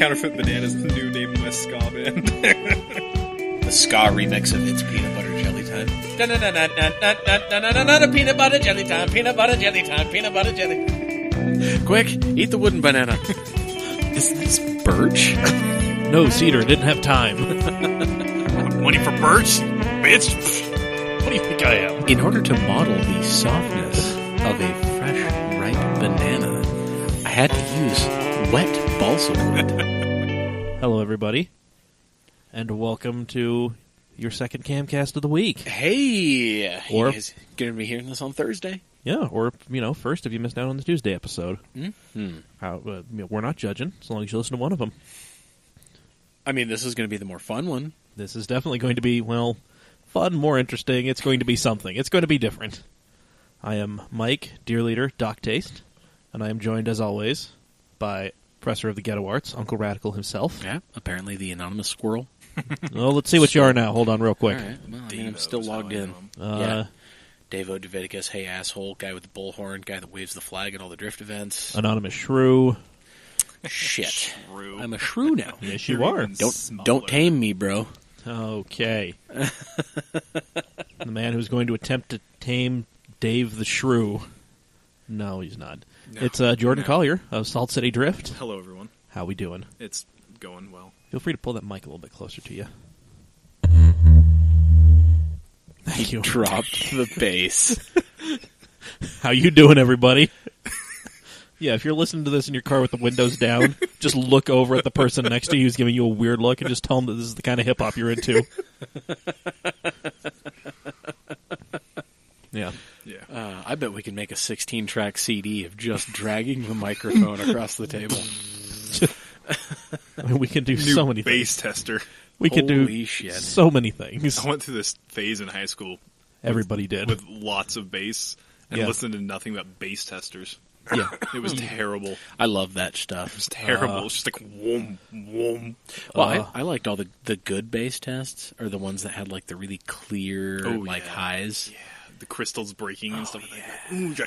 Counterfeit Bananas, the new name of my ska band. The ska remix of It's Peanut Butter Jelly Time. Peanut butter jelly time, peanut butter jelly time, peanut butter jelly. Quick, eat the wooden banana. Is this birch? No, Cedar, didn't have time. Money for birch? Bitch! What do you think I am? In order to model the softness of a fresh, ripe banana, I had to use wet balsa wood. Hello, everybody, and welcome to your second Camcast of the week. Hey! Or- You guys going to be hearing this on Thursday? Yeah, or, first if you missed out on the Tuesday episode. Mm-hmm. We're not judging, as long as you listen to one of them. I mean, this is going to be the more fun one. This is definitely going to be, fun, more interesting. It's going to be something. It's going to be different. I am Mike, Dear Leader, Doc Taste, and I am joined, as always, by Professor of the Ghetto Arts, Uncle Radical himself. Yeah, apparently the anonymous squirrel. Well, let's see what you are now. Hold on real quick. All right. Well, I mean, I'm still logged in. Yeah. Davo Daviticus, hey asshole, guy with the bullhorn, guy that waves the flag at all the drift events. Anonymous Shrew. Shit. Shrew. I'm a shrew now. Yes, you are. Don't tame me, bro. Okay. The man who's going to attempt to tame Dave the Shrew. No, he's not. No. It's Jordan Collier of Salt City Drift. Hello, everyone. How we doing? It's going well. Feel free to pull that mic a little bit closer to you. Thank you. Dropped the bass. How you doing, everybody? Yeah, if you're listening to this in your car with the windows down, just look over at the person next to you who's giving you a weird look and just tell them that this is the kind of hip-hop you're into. Yeah. Yeah. I bet we can make a 16-track CD of just dragging the microphone across the table. I mean, we can do New so many bass things. tester. We can do Holy shit. so many things. I went through this phase in high school Everybody did. with lots of bass and Yeah. listened to nothing but bass testers. Yeah. It was terrible. It I love that stuff. was terrible. It was just like, whoom, whoom. Well, I liked all the good bass tests, or the ones that had like the really clear highs. Yeah, the crystals breaking and stuff like that. Ooh, yeah.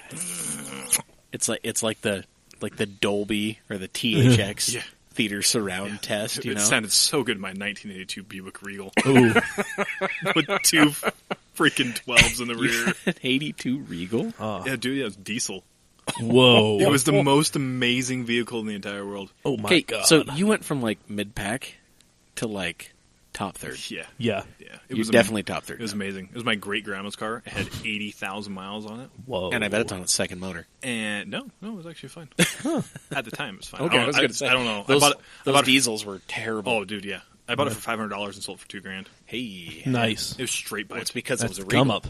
It's like the Dolby or the THX Yeah. theater surround test. You It know, sounded so good in my 1982 Buick Regal Ooh. with two freaking 12s in the rear. an 82 Regal. Yeah, dude, it was diesel. Whoa. It was the most amazing vehicle in the entire world. Oh, my Okay, God. so you went from like mid pack to like top third. Yeah, Yeah. yeah. It You're was definitely top third. It was now. amazing. It was my great grandma's car. It had 80,000 miles on it. Whoa. And I bet it's on its second motor. And no, it was actually fine. At the time, it was fine. Okay, I I was going to say. I don't know. Those, I bought it, diesels were terrible. oh, dude, yeah. I bought it for $500 and sold it for $2,000. Hey. Nice. It was straight Well, pipe. it's because That's it was a Regal. gum up.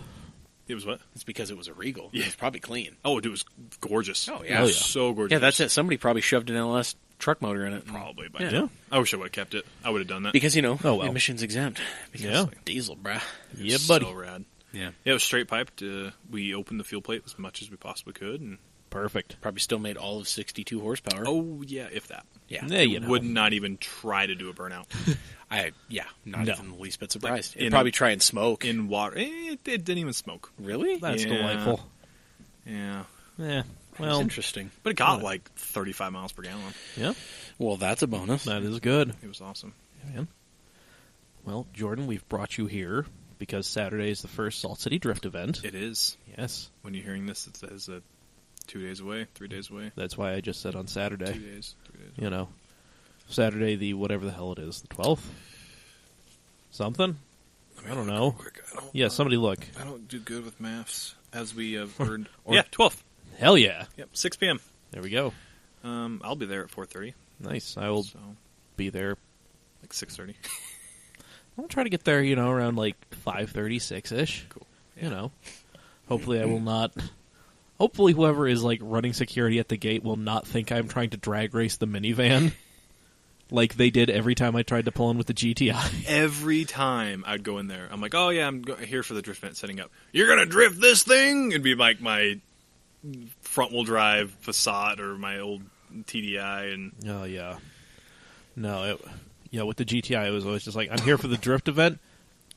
It was what? It's because it was a Regal. Yeah. It was probably clean. Oh, dude, it was gorgeous. Oh, yeah. It was Oh, yeah. so gorgeous. Yeah, that's it. Somebody probably shoved an LS truck motor in it. Probably. But Yeah. Yeah. I wish I would have kept it. I would have done that. Because, Oh, well. emissions exempt. Because Yeah. diesel, bruh. It Yeah, was buddy. So rad. Yeah. Yeah, it was straight piped. We opened the fuel plate as much as we possibly could. And Perfect. Probably still made all of 62 horsepower. oh, yeah, if that. yeah. Yeah, you know. Would not even try to do a burnout. Not No. even the least bit surprised. in It'd a- probably try and smoke. In water. It didn't even smoke. Really? That's Yeah. delightful. Yeah. Yeah. That's Well, interesting. But it got like 35 miles per gallon. yeah. Well, that's a bonus. That is good. It was awesome. Man. Well, Jordan, we've brought you here because Saturday is the first Salt City Drift event. It is. Yes. When you're hearing this, it says 2 days away, 3 days away. That's why I just said on 2 Saturday. days, 3 days. You know, Saturday the whatever the hell it is, the 12th? Something? I don't know. Yeah, somebody look. I don't do good with maths, as we have heard. Or- Yeah, 12th. Hell yeah. Yep, 6 p.m. There we go. I'll be there at 4:30. Nice. I will So, be there. like 6:30. I'll try to get there, around like 5:30, 6-ish. Cool. You know. Hopefully I will not... Hopefully whoever is, running security at the gate will not think I'm trying to drag race the minivan. Like they did every time I tried to pull in with the GTI. Every time I'd go in there, I'm like, oh yeah, I'm here for the drift event setting up. You're going to drift this thing? It'd be like my front-wheel drive Passat or my old TDI. And Oh, yeah. No, with the GTI, it was always just like, I'm here for the drift event.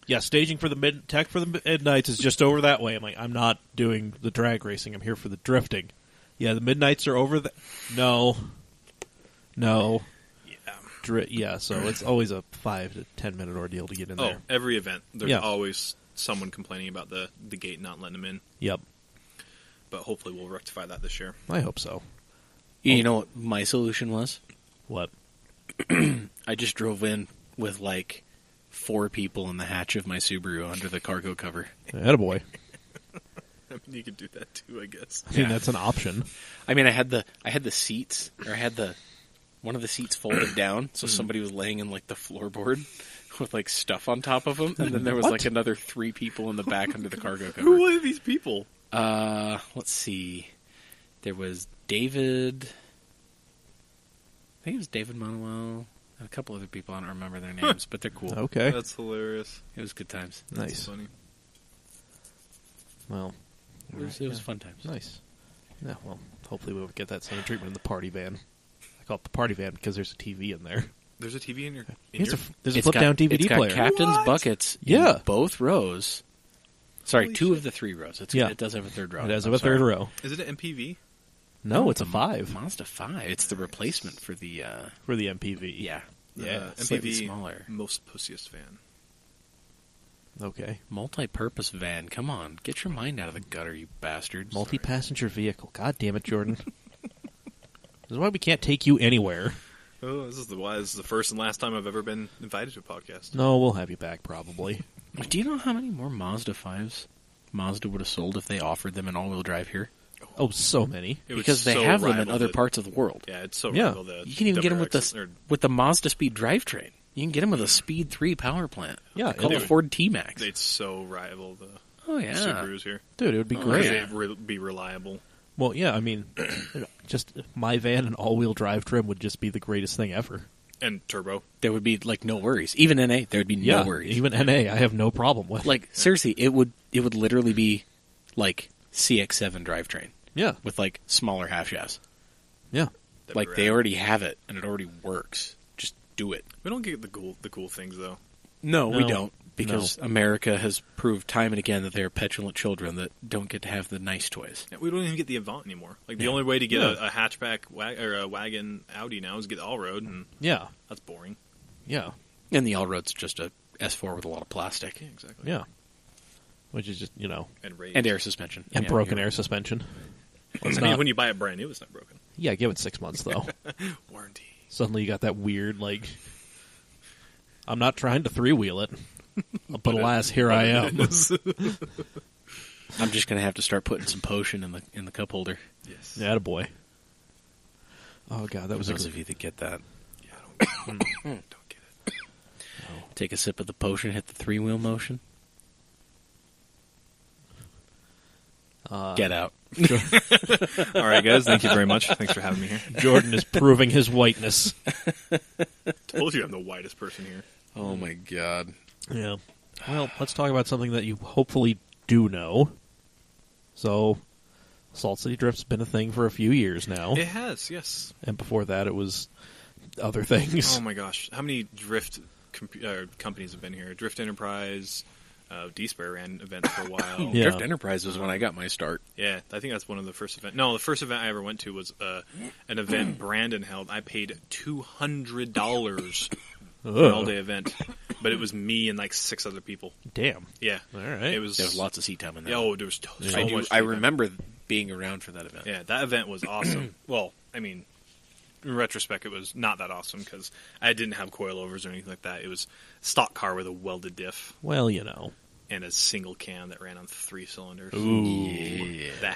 Yeah, staging for the tech for the midnights is just over that way. I'm like, I'm not doing the drag racing. I'm here for the drifting. Yeah, the midnights are over. No. yeah, So it's always a 5 to 10 minute ordeal to get in there. Every event, there's Yeah. always someone complaining about the gate not letting them in. Yep. But hopefully we'll rectify that this year. I hope so. You know what my solution was? What? I just drove in with like 4 people in the hatch of my Subaru under the cargo cover. Attaboy. I mean, you could do that too, I guess. I mean, that's an option. I mean, I had the seats, or I had one of the seats folded down, so somebody was laying in like the floorboard with like stuff on top of them, and then there was What? like another 3 people in the back under the cargo cover. Who are these people? Let's see. There was David. I think it was David Manuel. And a couple other people. I don't remember their names, but they're cool. Okay. That's hilarious. It was good times. Nice. That's funny. Well, It was fun times. nice. Yeah, well, hopefully we'll get that same treatment in the party van. I call it the party van because there's a TV in there. There's a TV in your... There's a It's flip-down DVD it's got player. Captain's What? buckets Yeah. in both rows. Sorry, Holy 2 shit. of the 3 rows. Yeah. It does have a third row. It has I'm a sorry. third row. Is it an MPV? No, it's a 5 Mazda 5. It's the replacement for the... for the MPV. yeah. MPV, Slightly smaller. most pussiest van. Okay. Multi-purpose van. Come on. Get your mind out of the gutter, you bastards. Multi-passenger vehicle. God damn it, Jordan. This is why we can't take you anywhere. Oh, this is the first and last time I've ever been invited to a podcast. No, we'll have you back probably. Do you know how many more Mazda 5s Mazda would have sold if they offered them an all-wheel drive here? Oh, so many. It would Because they so have them in rival other the- parts of the world. Yeah, it's so Yeah. rival the You can even get them WRX with the Mazda Speed drivetrain. You can get them with a Speed 3 power plant. Yeah, Call it it would- Ford T-Max. They'd so rival the Oh, yeah. Subarus here. Dude, it would be Oh, great. yeah. They'd be reliable. Well, yeah, I mean, just my van and all-wheel drive trim would just be the greatest thing ever. And turbo. There would be, like, no worries. Even NA, there would be Yeah, no worries. even NA, I have no problem with. Like, seriously, it would literally be, like, CX-7 drivetrain yeah, with, like, smaller half shafts. yeah. That'd Like, be they rad. already have it, and it already works. Just do it. We don't get the cool things though. No, we No. don't. Because America has proved time and again that they are petulant children that don't get to have the nice toys. Yeah, we don't even get the Avant anymore. Like the Yeah. only way to get Yeah. a hatchback or a wagon Audi now is get the all-road, and Yeah, that's boring. yeah, And the all-road's just a S4 with a lot of plastic. Yeah, exactly. yeah. Which is just, And raised. And air suspension. and Yeah, broken you're air right. suspension. I mean, when you buy it brand new, it's not broken. Yeah, give it 6 months, though. Warranty. Suddenly you got that weird, like, I'm not trying to 3-wheel it. But alas, here I am. I'm just going to have to start putting some potion in the cup holder. Yes. Attaboy. Oh, God, that was For a those of you that get that. Yeah, don't get it. Take a sip of the potion, hit the 3-wheel motion. Get out. All right, guys. Thank you very much. Thanks for having me here. Jordan is proving his whiteness. Told you I'm the whitest person here. Oh my god. Yeah. Well, let's talk about something that you hopefully do know. So, Salt City Drift's been a thing for a few years now. It has, yes. And before that, it was other things. Oh my gosh, how many drift companies have been here? Drift Enterprise, D-Spare ran events for a while. Yeah. Drift Enterprise was when I got my start. Yeah, I think that's one of the first events. No, the first event I ever went to was an event Brandon held. I paid $200 for an all-day event, but it was me and like 6 other people. Damn. Yeah, All right. it was. There was lots of seat time in there. Oh, there was so much. I feedback. remember being around for that event. Yeah, that event was awesome. Well, I mean, in retrospect, it was not that awesome because I didn't have coilovers or anything like that. It was stock car with a welded diff Well, you know. and a single cam that ran on 3 cylinders. Ooh. Yeah.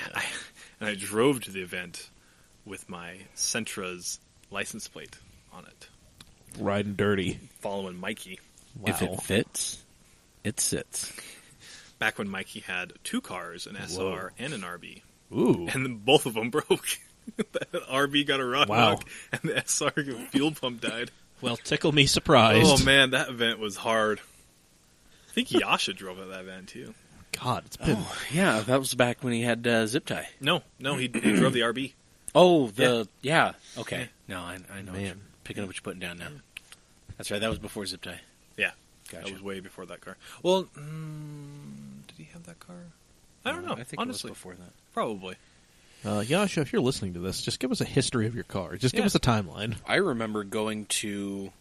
And I drove to the event with my Sentra's license plate on it, Riding dirty. following Mikey. Wow. If it fits, it sits. Back when Mikey had 2 cars, an SR Whoa. and an RB, Ooh. and then both of them broke. The RB got a rock Wow. knock, and the SR fuel pump died. Well, tickle me surprised. Oh man, that event was hard. I think Yasha drove at that event too. God, it's been... Oh, yeah, that was back when he had zip tie. No, he drove the RB. Oh, yeah. Okay. No, I know. Man. You're picking up what you're putting down now. That's right. That was before zip tie. Yeah, Gotcha. that was way before that car. Well, did he have that car? I don't know. I think honestly, it was before that. probably. Yasha, if you're listening to this, just give us a history of your car. Just give Yeah. us a timeline. I remember going to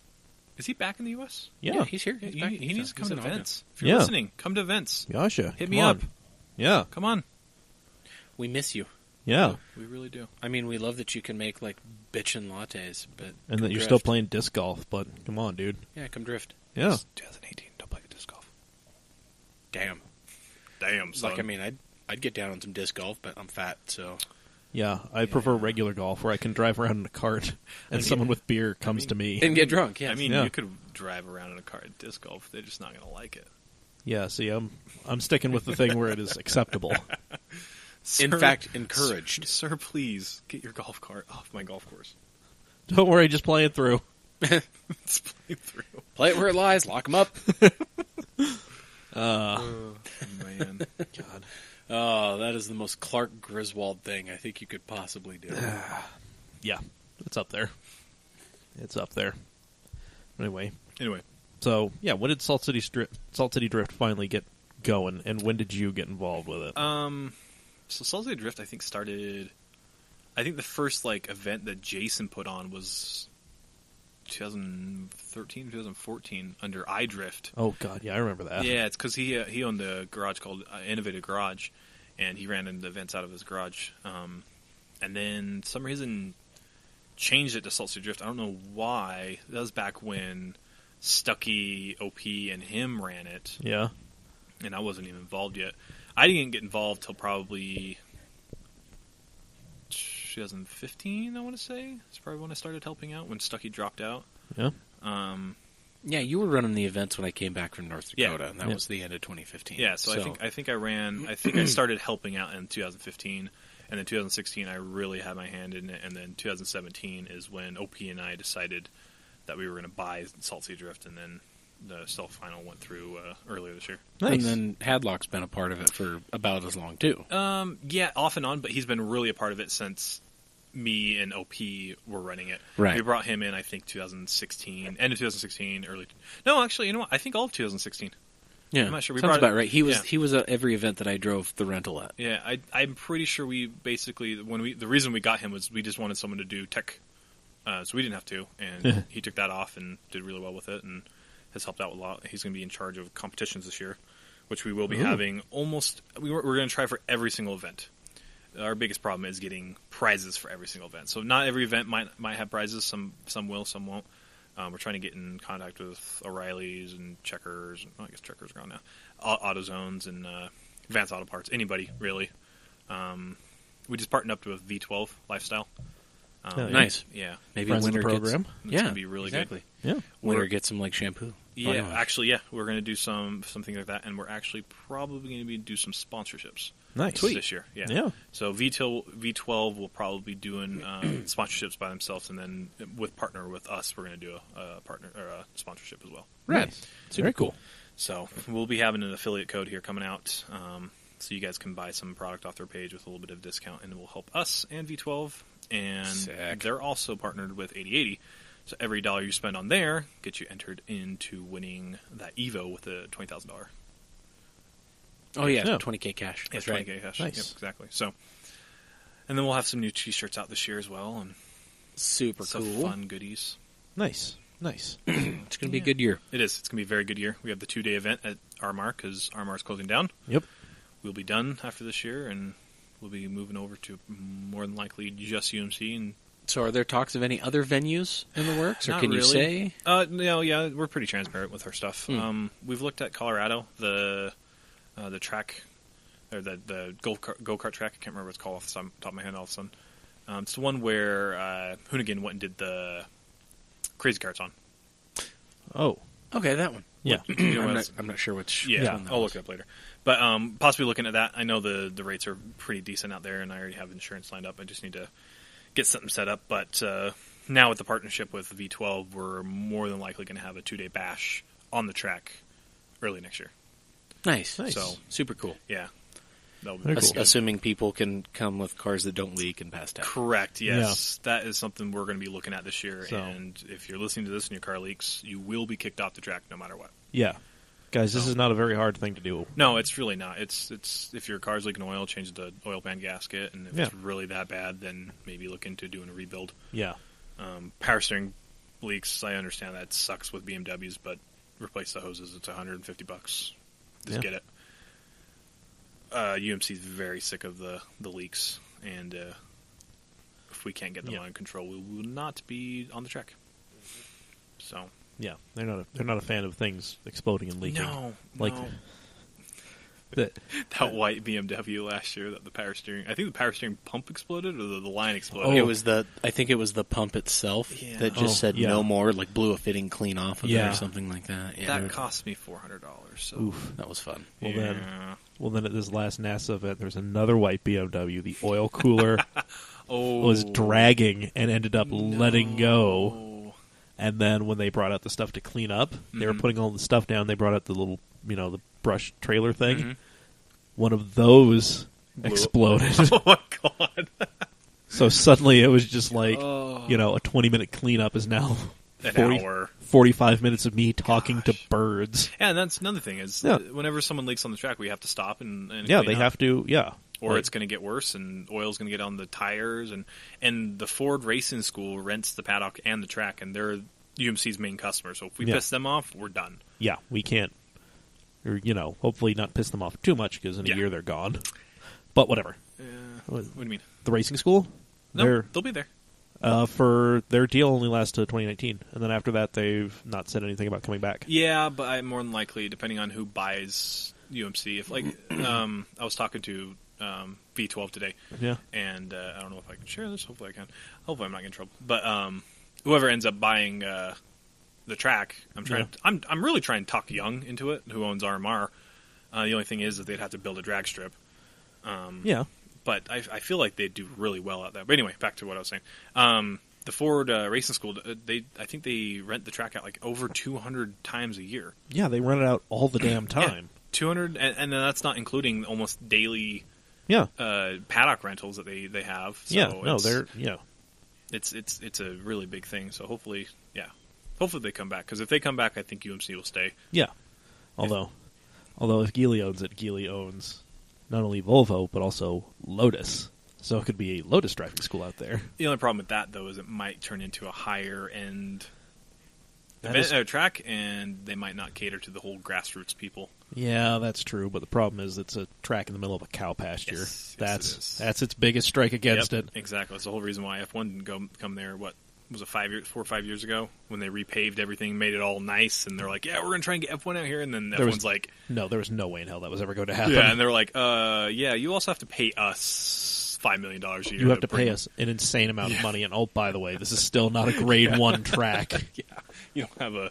Is he back in the U.S.? Yeah. he's here. He's back. He needs to come He's to in Ogden. events. If you're listening, come to events. Yasha, Hit come me on. up. Yeah. Come on. We miss you. Yeah. We really do. I mean, we love that you can make like bitchin' lattes, but And come that you're drift. still playing disc golf, but come on, dude. Yeah, come drift. Yeah. It's 2018. Don't play disc golf. Damn. Damn, son. Like, I mean, I'd get down on some disc golf, but I'm fat, so Yeah, I prefer regular golf where I can drive around in a cart and someone with beer comes to me. and get drunk. Yeah, I mean, Yeah. you could drive around in a car at disc golf. They're just not going to like it. Yeah, see, I'm sticking with the thing where it is acceptable. in fact, encouraged. Sir, please get your golf cart off my golf course. Don't worry, just play it through. Let's play through. Play it where it lies. Lock them up. Oh, man. God. Oh, that is the most Clark Griswold thing I think you could possibly do. Yeah, it's up there. It's up there. Anyway, so yeah, when did Salt City Drift finally get going, and when did you get involved with it? So Salt City Drift, I think, started... I think the first, event that Jason put on was 2013, 2014, under iDrift. Oh, God, yeah, I remember that. Yeah, it's because he owned a garage called Innovative Garage, and he ran into events out of his garage. And then, for some reason, changed it to Salt City Drift. I don't know why. That was back when Stucky, OP, and him ran it, Yeah. and I wasn't even involved yet. I didn't get involved till probably 2015, I want to say. That's probably when I started helping out, when Stucky dropped out. Yeah. Yeah, you were running the events when I came back from North Yeah. Dakota, and that Yeah. was the end of 2015. Yeah, so I think I started helping out in 2015, and then 2016 I really had my hand in it, and then 2017 is when OP and I decided that we were going to buy Salt Sea Drift, and then the self-final went through earlier this year. Nice. And then Hadlock's been a part of it for about as long, too. Yeah, off and on, but he's been really a part of it since me and OP were running it. Right. We brought him in, I think, 2016, end of 2016, early... No, actually, you know what? I think all of 2016. Yeah, I'm not sure. We sounds brought about it- right. He was at every event that I drove the rental at. Yeah, I'm pretty sure we basically the reason we got him was we just wanted someone to do tech, so we didn't have to, and he took that off and did really well with it, and has helped out a lot. He's going to be in charge of competitions this year, which we will be having almost. We're going to try for every single event. Our biggest problem is getting prizes for every single event. So not every event might have prizes. Some will, some won't. We're trying to get in contact with O'Reilly's and Checkers. I guess Checkers are gone now. AutoZones and Advanced Auto Parts. Anybody, really. We just partnered up with V12 Lifestyle. Nice. Yeah. Maybe Friends of the winter program. It's going to be really exactly. Yeah. Winter gets some like shampoo. good. Why Yeah, not? actually, yeah. We're going to do something like that, and we're actually probably going to do some sponsorships. Nice. This year. Yeah. Yeah. So V12 will probably be doing sponsorships by themselves, and then partner with us, we're going to do a partner or a sponsorship as well. Rad. Nice. Super Very cool. So we'll be having an affiliate code here coming out, so you guys can buy some product off their page with a little bit of discount, and it will help us and V12. And Sick. they're also partnered with 8080, so every dollar you spend on there gets you entered into winning that Evo with a $20,000. Oh yeah, Yeah. 20K cash. That's That's right. 20K cash. Nice. Yep, exactly. So, and then we'll have some new T-shirts out this year as well, and Super some cool. fun goodies. Nice. Nice. It's going to be a good year. It is. It's going to be a very good year. We have the 2-day event at Armar because Armar is closing down. Yep. We'll be done after this year, and we'll be moving over to more than likely just UMC. And So, are there talks of any other venues in the works, or Not can you really. say? no, yeah, we're pretty transparent with our stuff. We've looked at Colorado, the track, or the go kart track. I can't remember what it's called off the top of my head all of a sudden. It's the one where Hoonigan went and did the Crazy Karts on. Oh. Okay, that one. Yeah. You know what else? I'm not sure which. Yeah, which one that I'll was. look it up later. But possibly looking at that. I know the rates are pretty decent out there, and I already have insurance lined up. I just need to get something set up. But now with the partnership with V12, we're more than likely going to have a 2-day bash on the track early next year. Nice. Nice. So, Super cool. yeah. That'll Very be cool. Assuming people can come with cars that don't leak and pass test. Correct, yes. That is something we're going to be looking at this year. So- And if you're listening to this and your car leaks, you will be kicked off the track no matter what. Yeah. Guys, this is not a very hard thing to do. No, it's really not. It's if your car's leaking oil, change the oil pan gasket, and if Yeah. it's really that bad, then maybe look into doing a rebuild. Yeah. Power steering leaks. I understand that sucks with BMWs, but replace the hoses. It's $150. Just get it. UMC is very sick of the leaks, and if we can't get them under control, we will not be on the track. So yeah, they're not a fan of things exploding and leaking. No. That white BMW last year, that the power steering. I think the power steering pump exploded, or the line exploded. I think it was the pump itself that just said no more, like blew a fitting clean off of it or something like that. Yeah. That cost me $400. So oof, that was fun. Well, then at this last NASA event, there was another white BMW. The oil cooler was dragging and ended up letting go. And then when they brought out the stuff to clean up, they were putting all the stuff down. They brought out the little, the brush trailer thing. Mm-hmm. One of those exploded. Oh my god! So suddenly it was just like, a 20-minute cleanup is now an hour. 45 minutes of me talking to birds. Yeah, and that's another thing is whenever someone leaks on the track, we have to stop and they have to, or it's going to get worse, and oil's going to get on the tires, and the Ford Racing School rents the paddock and the track, and they're UMC's main customer. So if we piss them off, we're done. Yeah, we can't. Or, hopefully not piss them off too much, because in a year they're gone. But whatever. What do you mean? The racing school? No, they'll be there. For their deal only lasts to 2019, and then after that they've not said anything about coming back. Yeah, but more than likely, depending on who buys UMC, if I was talking to V12 today, and I don't know if I can share this. Hopefully I can. Hopefully I'm not getting in trouble. But whoever ends up buying the track, I'm really trying to talk Young into it, who owns RMR. The only thing is that they'd have to build a drag strip. But I feel like they'd do really well at that. But anyway, back to what I was saying. The Ford Racing School, I think they rent the track out like over 200 times a year. Yeah, they rent it out all the damn time. 200, and that's not including almost daily paddock rentals that they have. So it's a really big thing. So hopefully they come back. Because if they come back, I think UMC will stay. Yeah. Although if Geely owns it, Geely owns not only Volvo, but also Lotus. So it could be a Lotus driving school out there. The only problem with that, though, is it might turn into a higher-end track, and they might not cater to the whole grassroots people. Yeah, that's true, but the problem is it's a track in the middle of a cow pasture. Yes, that's its biggest strike against it. Exactly. That's the whole reason why F1 didn't come there, what, was it 4 or 5 years ago, when they repaved everything, made it all nice, and they're like, we're going to try and get F1 out here, and then F1's like... No, there was no way in hell that was ever going to happen. Yeah, and they're like, you also have to pay us $5 million a year. You have to pay us an insane amount of money, and oh, by the way, this is still not a grade 1 track. Yeah, you don't have a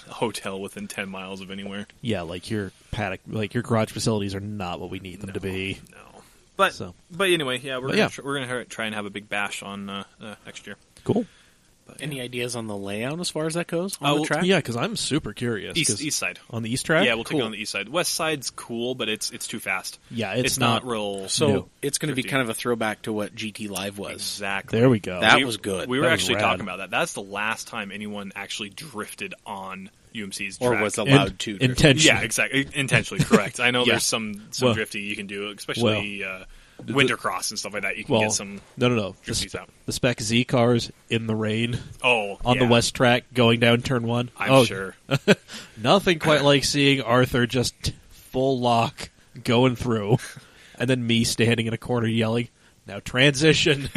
hotel within 10 miles of anywhere. Yeah, like your paddock, like your garage facilities are not what we need them to be. No. But anyway, we're gonna try and have a big bash on next year. Cool. But, any ideas on the layout as far as that goes on the track? Yeah, because I'm super curious. East side. On the east track? Yeah, we'll take it on the east side. West side's cool, but it's too fast. Yeah, it's not real. So it's going to be kind of a throwback to what GT Live was. Exactly. There we go. That was good. We were actually talking about that. That's the last time anyone actually drifted on UMC's track. Or was allowed to. Intentionally. Yeah, exactly. Intentionally, correct. I know there's some drifting you can do, especially... Wintercross and stuff like that. You can get some drifties out. The Spec Z cars in the rain. Oh, on the west track going down turn 1. I'm sure. Nothing quite like seeing Arthur just full lock going through, and then me standing in a corner yelling, "Now transition."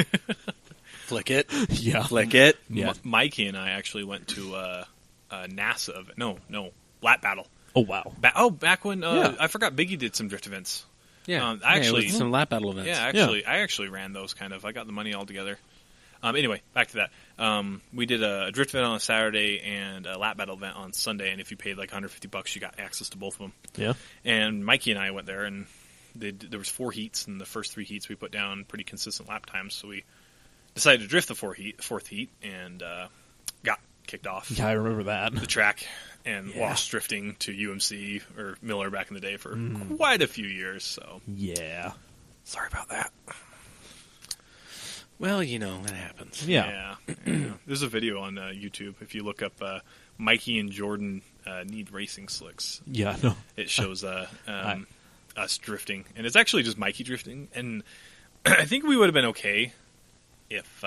Flick it. Yeah. Flick it. Yeah. Mikey and I actually went to a NASA event. No, lap battle. Oh, wow. Back when I forgot Biggie did some drift events. Yeah, actually, some lap battle events. Yeah, I actually ran those kind of. I got the money all together. Anyway, back to that. We did a drift event on a Saturday and a lap battle event on Sunday, and if you paid like $150, you got access to both of them. Yeah. And Mikey and I went there, and there was 4 heats, and the first 3 heats we put down pretty consistent lap times, so we decided to drift the fourth heat, and got kicked off. Yeah, I remember that. The track. And lost drifting to UMC or Miller back in the day for quite a few years. So sorry about that. Well, it happens. Yeah. There's a video on YouTube. If you look up Mikey and Jordan need racing slicks. Yeah, no. It shows us drifting, and it's actually just Mikey drifting. And I think we would have been okay if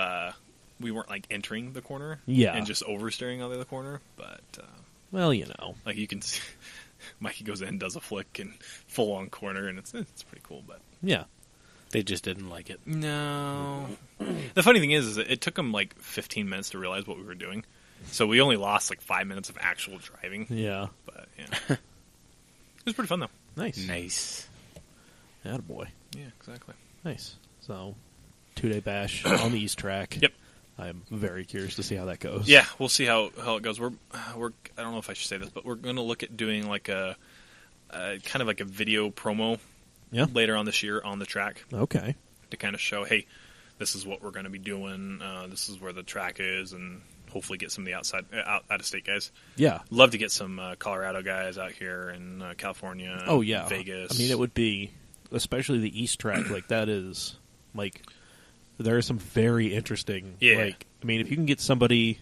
we weren't like entering the corner, Yeah. and just oversteering on the other corner. But Well, you know. like you can see, Mikey goes in, does a flick, and full on corner, and it's pretty cool. But Yeah. They just didn't like it. no, the funny thing is it took them like 15 minutes to realize what we were doing, so we only lost like 5 minutes of actual driving. Yeah. But yeah, it was pretty fun though. Nice. Nice. Attaboy. Yeah, exactly. Nice. So, 2-day bash on the East track. Yep. I'm very curious to see how that goes. Yeah, we'll see how it goes. We're I don't know if I should say this, but we're going to look at doing like a kind of like a video promo later on this year on the track Okay. to kind of show, hey, this is what we're going to be doing. This is where the track is, and hopefully get some of the out of state guys. Yeah. Love to get some Colorado guys out here in California. Oh, yeah. Vegas. I mean, it would be, especially the East track, like, that is, like, there are some very interesting, like, I mean, if you can get somebody,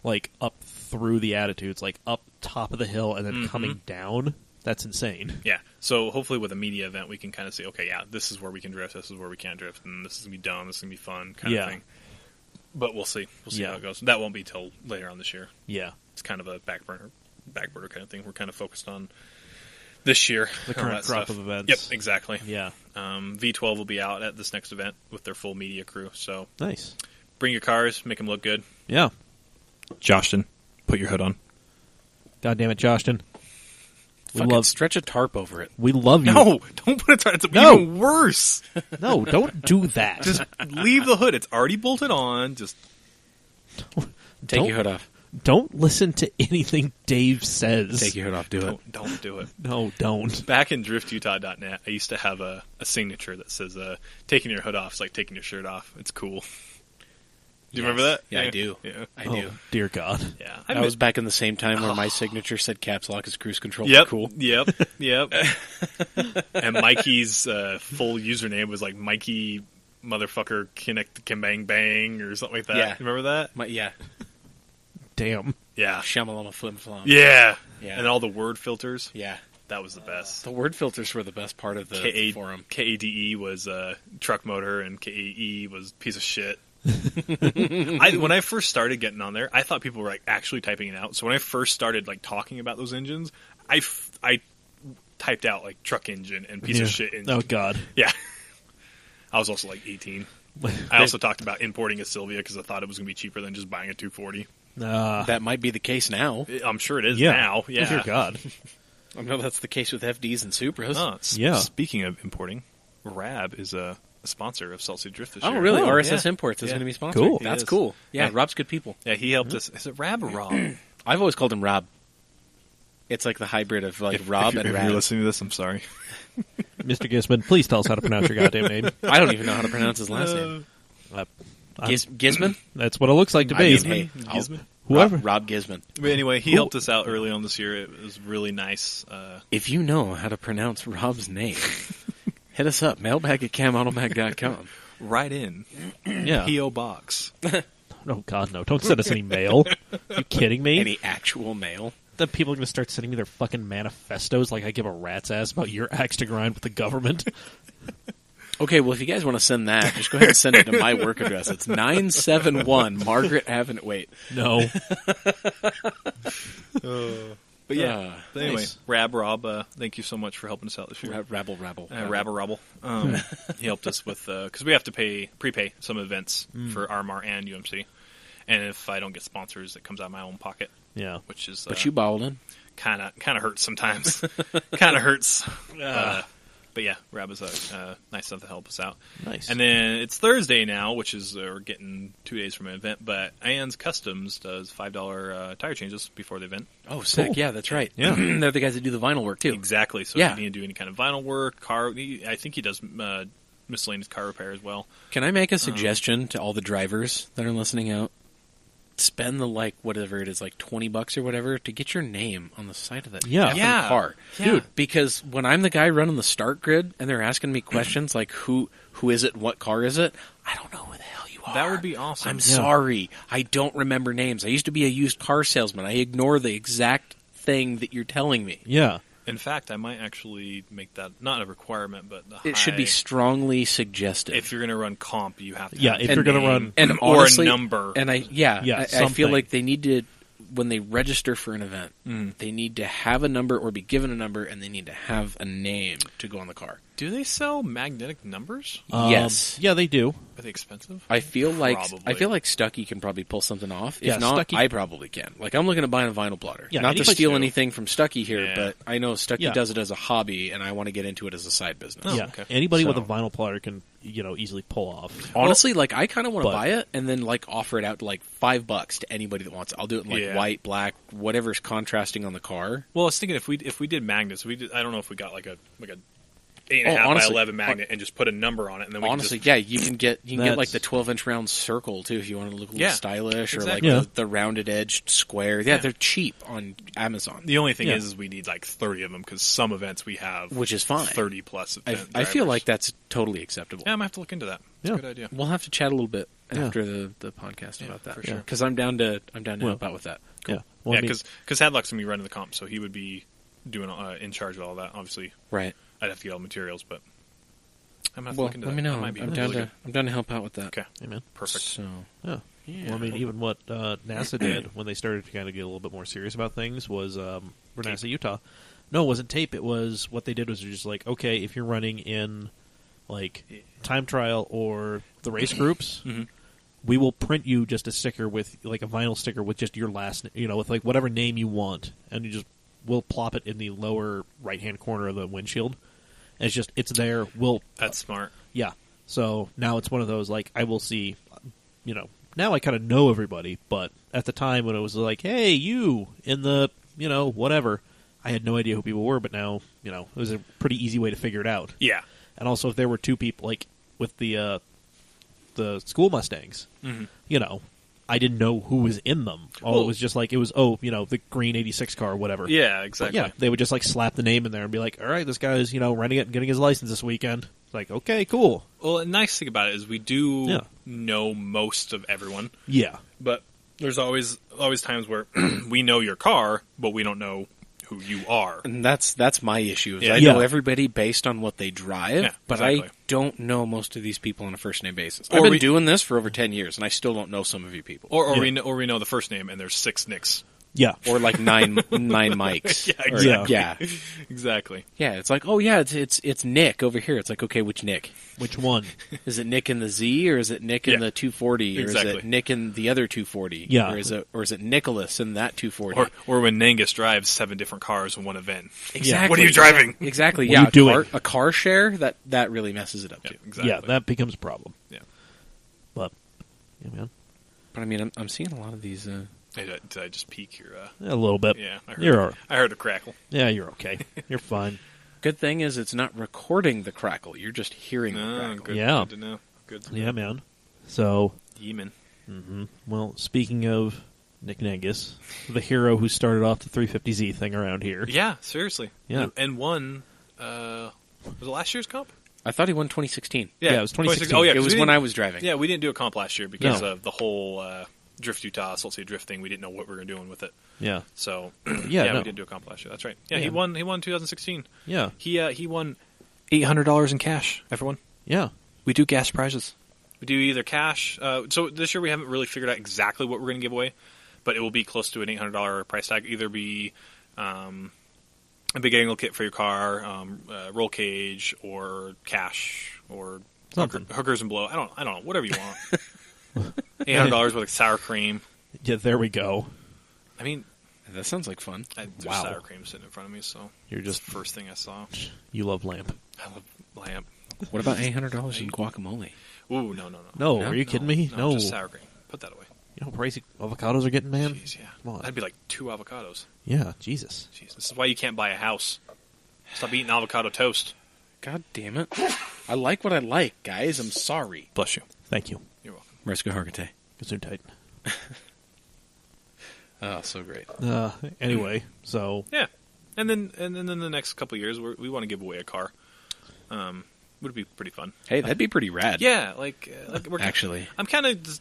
like, up through the attitudes, like, up top of the hill and then coming down, that's insane. Yeah. So hopefully with a media event, we can kind of say, okay, yeah, this is where we can drift, this is where we can't drift, and this is going to be dumb, this is going to be fun, kind of thing. But we'll see. We'll see how it goes. That won't be till later on this year. Yeah. It's kind of a backburner kind of thing. We're kind of focused on this year. The current crop of events. Yep, exactly. Yeah. V12 will be out at this next event with their full media crew. So Nice. bring your cars, make them look good. Yeah. Joshin, put your hood on. God damn it, Joshin. Fucking stretch a tarp over it. We love you. No, don't put it. It's even worse. No, don't do that. Just leave the hood. It's already bolted on. Just Take your hood off. Don't listen to anything Dave says. Take your hood off. Do it. don't do it. No, don't. Back in driftutah.net, I used to have a signature that says, taking your hood off is like taking your shirt off. It's cool. Do you remember that? Yeah, I do. Yeah. I do. Dear God. Yeah. That was back in the same time where my signature said caps lock is cruise control. Yep. Cool. Yep. And Mikey's full username was like Mikey motherfucker connect can bang bang or something like that. Yeah. Remember that? Yeah. Damn. Yeah. Shamalama flim flom. Yeah. Yeah. And all the word filters. Yeah. That was the best. The word filters were the best part of the forum. KADE was truck motor and KAE was piece of shit. When I first started getting on there, I thought people were like actually typing it out. So when I first started like talking about those engines, I typed out like truck engine and piece of shit engine. Oh God. Yeah. I was also like 18. I also talked about importing a Sylvia because I thought it was going to be cheaper than just buying a 240. That might be the case now. I'm sure it is now. Yeah. Dear God. I know that's the case with FDs and Supras. Speaking of importing, Rab is a sponsor of Salt City Drift this year. Oh, really? Oh, RSS Imports is going to be sponsored. Cool. That's He is. cool. Yeah, Yeah. Rob's good people. Yeah, he helped us. Is it Rab or Rob? I've always called him Rob. It's like the hybrid of like Rob and if Rab. you're listening to this, I'm sorry. Mr. Gisman, please tell us how to pronounce your goddamn name. I don't even know how to pronounce his last name. Gisman? That's what it looks like to I be. mean, hey, Gisman? Whoever. Rob Gisman. But anyway, he helped us out early on this year. It was really nice. If you know how to pronounce Rob's name, hit us up. mailbag@camautomag.com. Right in. Yeah. P.O. Box. Oh God, no! Don't send us any mail. Are you kidding me? Any actual mail? Then people are going to start sending me their fucking manifestos like I give a rat's ass about your axe to grind with the government. Okay, well, if you guys want to send that, just go ahead and send it to my work address. It's 971 Margaret Avenue. Wait. No. But yeah. But anyway, Nice. Rob, thank you so much for helping us out this year. Rabble. Rabble. He helped us with because we have to prepay some events for RMR and UMC, and if I don't get sponsors, it comes out of my own pocket. Yeah. Which is But you balled in. kind of hurts sometimes. Kind of hurts. But yeah, Rab is nice enough to help us out. Nice. And then it's Thursday now, which is we're getting 2 days from an event. But Ian's Customs does $5 tire changes before the event. Oh, sick. Cool. Yeah, that's right. Yeah. They're the guys that do the vinyl work, too. Exactly. So Yeah. if you need to do any kind of vinyl work, I think he does miscellaneous car repair as well. Can I make a suggestion to all the drivers that are listening out? Spend the, whatever it is, $20 or whatever, to get your name on the side of that Yeah. effing car. Yeah. Dude, because when I'm the guy running the start grid and they're asking me questions like who is it and what car is it, I don't know who the hell you are. That would be awesome. I'm Yeah. sorry. I don't remember names. I used to be a used car salesman. I ignore the exact thing that you're telling me. Yeah. In fact, I might actually make that not a requirement, but It should be strongly suggested. If you're going to run comp, you have to. Yeah, have if a you're gonna name run- and or honestly, a number, and I feel something. like they need to, when they register for an event, they need to have a number or be given a number, and they need to have a name to go on the car. do they sell magnetic numbers? Yes. Yeah, they do. Are they expensive? I feel Probably. like Stucky can probably pull something off. If Yeah, not, Stucky- I probably can. Like, I'm looking at buying a vinyl plotter. Yeah, Not to anybody steal should. anything from Stucky here, Yeah. but I know Stucky Yeah. does it as a hobby, and I want to get into it as a side business. Oh, yeah, okay. anybody with a So- vinyl plotter can easily pull off. Honestly, like, I kind of want to but- buy it and then like offer it out to like $5 to anybody that wants it. I'll do it in like Yeah. white, black, whatever's contrasting on the car. Well, I was thinking if we did magnets, I don't know if we got like a 8.5 by honestly, 11 magnet and just put a number on it, and then we Honestly, could yeah, you can get like That's- the 12-inch round circle too if you want to look a little Yeah, stylish, or like exactly. Yeah. the rounded edged square. Yeah, they're cheap on Amazon, the only thing Yeah. is we need like 30 of them because some events we have which is fine. 30 plus. I event feel drivers. like that's totally acceptable. Yeah, I might have to look into that. That's Yeah. a good idea. We'll have to chat a little bit Yeah. after the podcast Yeah, about that for sure. because I'm down to Well, help out with that. Yeah, well, Yeah, I mean, because Hadlock's gonna be running the comp, so he would be doing in charge of all that. Obviously, Right. I'd have to get all the materials, but I'm gonna have to Well, look into let that. me know. That might be I'm really down to help out with that. Okay, amen. perfect. So Yeah. yeah. Well, I mean, even what NASA did when they started to kind of get a little bit more serious about things was for NASA Utah. No, it wasn't tape. It was what they did was just like, okay, if you're running in like time trial or the race groups, Mhm. we will print you just a sticker with like a vinyl sticker with just your last, with like whatever name you want, and we'll plop it in the lower right hand corner of the windshield. And it's there. That's smart. Yeah. So now it's one of those, like, I will see, now I kind of know everybody, but at the time when it was like, hey, you, in the, whatever, I had no idea who people were, but now, it was a pretty easy way to figure it out. Yeah. And also if there were two people, like, with the school Mustangs, Mhm. I didn't know who was in them. It was just like, it was, the green 86 car or whatever. Yeah, But exactly. yeah, they would just, like, slap the name in there and be like, all right, this guy's, running it and getting his license this weekend. It's like, okay, cool. Well, the nice thing about it is we do Yeah. know most of everyone, Yeah. but there's always times where we know your car, but we don't know who you are. And that's my issue. Is Yeah. I Yeah. know everybody based on what they drive, Yeah, but exactly. I don't know most of these people on a first name basis. Or I've been we- doing this for over 10 years, and I still don't know some of you people. Or Yeah. we know the first name, and there's 6 Nicks. Yeah. Or like nine mics. Yeah, Or- exactly. yeah, Exactly. yeah. It's like, oh yeah, it's Nick over here. It's like, okay, which Nick? Which one? Is it Nick in the Z, or is it Nick in Yeah. the 240, or is Exactly. it Nick in the other 240? Yeah. or is it Nicholas in that 240? Or when Nangus drives 7 different cars in one event. Exactly. What are you driving? Exactly. What yeah, are you doing? A car share that really messes it up Yeah, too. exactly. Yeah, that becomes a problem. Yeah. But, yeah, man. But I mean, I'm seeing a lot of these. Hey, did I just peek your? A little bit. Yeah, I heard the crackle. Yeah, you're okay. You're fine. Good thing is it's not recording the crackle. You're just hearing the Oh, crackle. good, Yeah. good to know. Good to Yeah, know. man. So, Yeeman. well, speaking of Nick Nangus, the hero who started off the 350Z thing around here. Yeah, seriously. Yeah. And won. Was it last year's comp? I thought he won 2016. Yeah, it was 2016. Oh, yeah, It 'cause was we when didn't- I was driving. Yeah, we didn't do a comp last year because No. of the whole Drift Utah, Salt Sea Drift thing. We didn't know what we were doing with it. Yeah. So, Yeah, we no. didn't do a comp last year. That's right. Yeah, Yeah. he won 2016. Yeah. He won $800 in cash, everyone. Yeah. We do cash prizes. We do either cash. So this year we haven't really figured out exactly what we're going to give away, but it will be close to an $800 price tag. Either be a big angle kit for your car, roll cage, or cash, or Something. hookers and blow. I don't know. Whatever you want. $800 with sour cream. Yeah, there we go. I mean, That sounds like fun. there's Wow. sour cream sitting in front of me, so You're it's just, the first thing I saw. you love lamp. I love lamp. What about $800 in guacamole? Ooh, no. No, No? are you kidding me? No, just sour cream. Put that away. You know how pricey avocados are getting, man? Jeez, yeah. Come on. That'd be like 2 avocados. Yeah, Jesus. Jeez, this is why you can't buy a house. Stop eating avocado toast. God damn it. I like what I like, guys. I'm sorry. Bless you. Thank you. You're welcome. Rescue Harkate. Gesundheit. Oh, so great. Anyway, so Yeah, and then the next couple of years we want to give away a car. Would be pretty fun. Hey, that'd be pretty rad. Yeah, like we're Actually. I'm kind of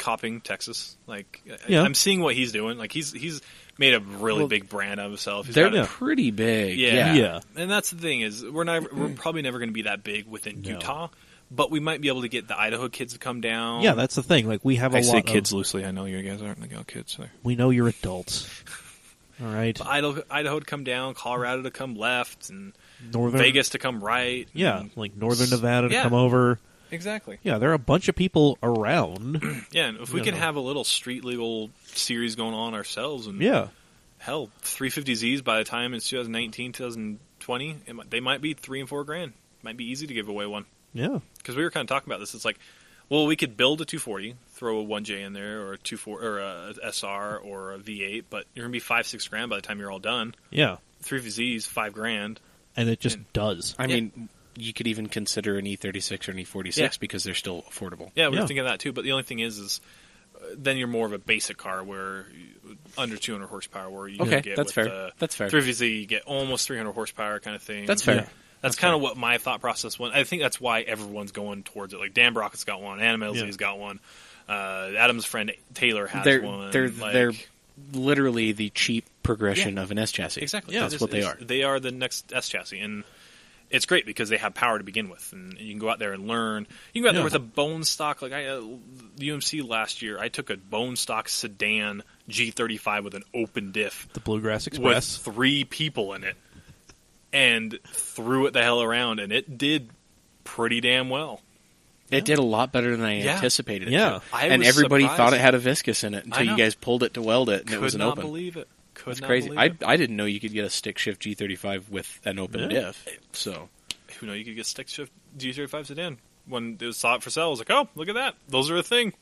copying Texas. Like, Yeah. I'm seeing what he's doing. Like, he's made a really big brand out of himself. He's They're got pretty big. Yeah. Yeah. And that's the thing is we're probably never going to be that big within No. Utah, but we might be able to get the Idaho kids to come down. Yeah, that's the thing. Like, we have a I lot say of... kids loosely. I know you guys aren't like kids. So. We know you're adults. All right. But Idaho to come down, Colorado to come left, and Northern... Vegas to come right. Yeah, and- like Northern Nevada to Yeah. come over. Exactly. Yeah, there are a bunch of people around. Yeah, and if we Yeah. can have a little street legal series going on ourselves, and Yeah. hell, 350Zs by the time it's 2019, 2020, they might be $3,000 and $4,000. Might be easy to give away one. Yeah. Because we were kind of talking about this. It's like, well, we could build a 240, throw a 1J in there, or a SR or a V8, but you're gonna be $5-6 by the time you're all done. Yeah. 350Zs, $5,000. And it just does. I mean, you could even consider an E36 or an E46 Yeah. because they're still affordable. Yeah, we Yeah. were thinking of that too. But the only thing is then you're more of a basic car where under 200 horsepower, where you Okay, get that's with fair. the That's fair. 350Z, you get almost 300 horsepower kind of thing. That's fair. Yeah. That's kind of what my thought process was. I think that's why everyone's going towards it. Like Dan Brockett's got one, Anna Millsley's got one, Adam's friend Taylor has one. They're literally the cheap progression of an S chassis. Exactly. Yeah, That's what they are. They are the next S chassis, and it's great because they have power to begin with, and you can go out there and learn. You can go out there with a bone stock. Like UMC last year, I took a bone stock sedan G35 with an open diff The Bluegrass Express. with 3 people in it, and threw it the hell around, and it did pretty damn well. It did a lot better than I Yeah. anticipated. It Yeah. to. I And was everybody surprised. thought it had a viscous in it until I know. you guys pulled it to weld it and Could it was an not open. believe it. Could That's not crazy. believe it. I didn't know you could get a stick shift G35 with an open Yeah. diff. So Who know you could get stick shift G35 sedan. When it was saw it for sale, I was like, oh, look at that. Those are a thing.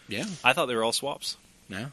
yeah, I thought they were all swaps. no,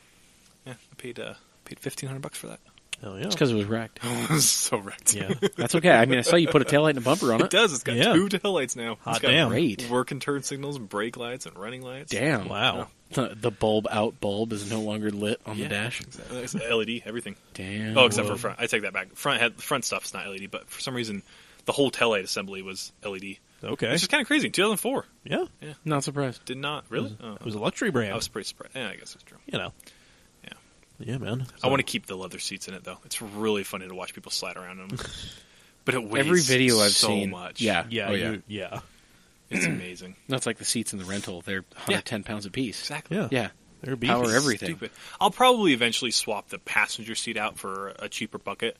Yeah, I paid $1,500 for that. Hell yeah. it's because it was wrecked. I was so wrecked. Yeah. That's okay. I mean, I saw you put a taillight and a bumper on It it. does. It's got Yeah. 2 taillights now. Hot It's got damn. Great. working turn signals and brake lights and running lights. Damn. Wow. The bulb out bulb is no longer lit on Yeah, the dash. Exactly. It's LED, everything. Damn. Oh, except Whoa. for front. I take that back. Front stuff's not LED, but for some reason, the whole taillight assembly was LED. Okay. Which is kind of crazy. 2004. Yeah. Not surprised. Did not. Really? Oh, It was a luxury brand. I was pretty surprised. Yeah, I guess that's true. You know. Yeah. Yeah, man. I want to keep the leather seats in it, though. It's really funny to watch people slide around in them. But it weighs Every video I've so seen, much. Yeah. Yeah. Oh, yeah. Yeah. It's amazing. That's like the seats in the rental. They're 110 pounds a piece. Exactly. Yeah. Yeah. They're beefy. Power everything. Stupid. I'll probably eventually swap the passenger seat out for a cheaper bucket,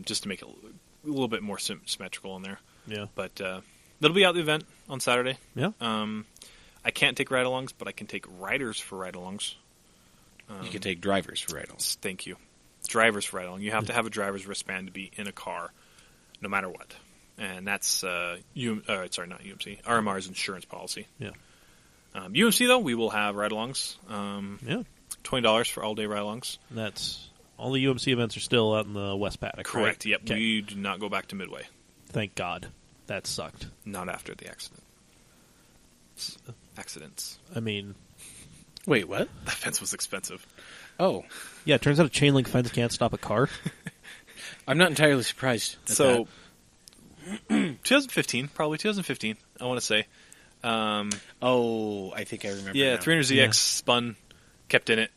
just to make it a little bit more symmetrical in there. Yeah. But that'll be out the event on Saturday. Yeah. I can't take ride-alongs, but I can take riders for ride-alongs. You can take drivers for ride-ons. Thank you. Drivers for ride-along. You have to have a driver's wristband to be in a car, no matter what. And that's not UMC. RMR's insurance policy. Yeah. UMC though, we will have ride-alongs. Yeah. $20 for all-day ride-alongs. That's all the UMC events are still out in the West Paddock. Correct. Right? Yep. Okay. We do not go back to Midway. Thank God. That sucked. Not after the accident. Accidents. I mean, Wait, what? That fence was expensive. Oh, yeah. It turns out a chain link fence can't stop a car. I'm not entirely surprised. At So, 2015, probably 2015. I want to say. oh, I think I remember. Yeah, now. 300ZX Yeah. spun, kept in it,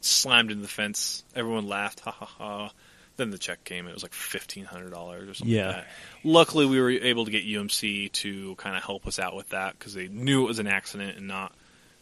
slammed into the fence. Everyone laughed, ha ha ha. Then the check came. It was like $1,500 or something Yeah. like that. Luckily, we were able to get UMC to kind of help us out with that because they knew it was an accident and not.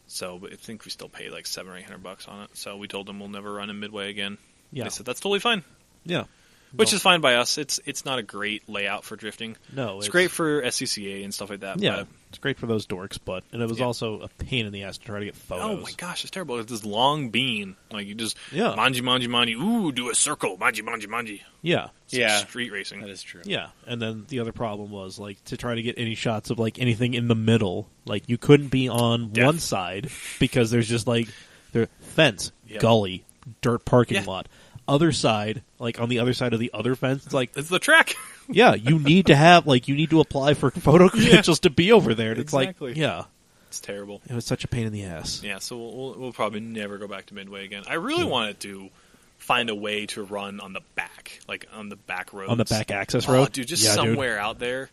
So, but I think we still paid like $700 or $800 on it. So we told them we'll never run in Midway again. Yeah. They said that's totally fine, Yeah. which is fine by us. It's not a great layout for drifting. No. It's great for SCCA and stuff like that. Yeah. But, It's great for those dorks, and it was Yeah. also a pain in the ass to try to get photos. oh my gosh, it's terrible. It's this long bean. Like you just Yeah. manji. Ooh, do a circle. Manji. Yeah. It's like Yeah. street racing. That is true. Yeah, and then the other problem was like to try to get any shots of like anything in the middle. Like you couldn't be on Def. one side because there's just like the fence, Yep. gully, dirt parking Yeah. lot. Other side, like on the other side of the other fence, it's like It's the track. yeah, you need to have like you need to apply for photo credentials to be over there. And Exactly. It's like yeah, It's terrible. it was such a pain in the ass. Yeah, so we'll probably never go back to Midway again. I really wanted to find a way to run on the back, like on the back roads. On the back access Oh, road, dude, just Yeah, dude. somewhere out there.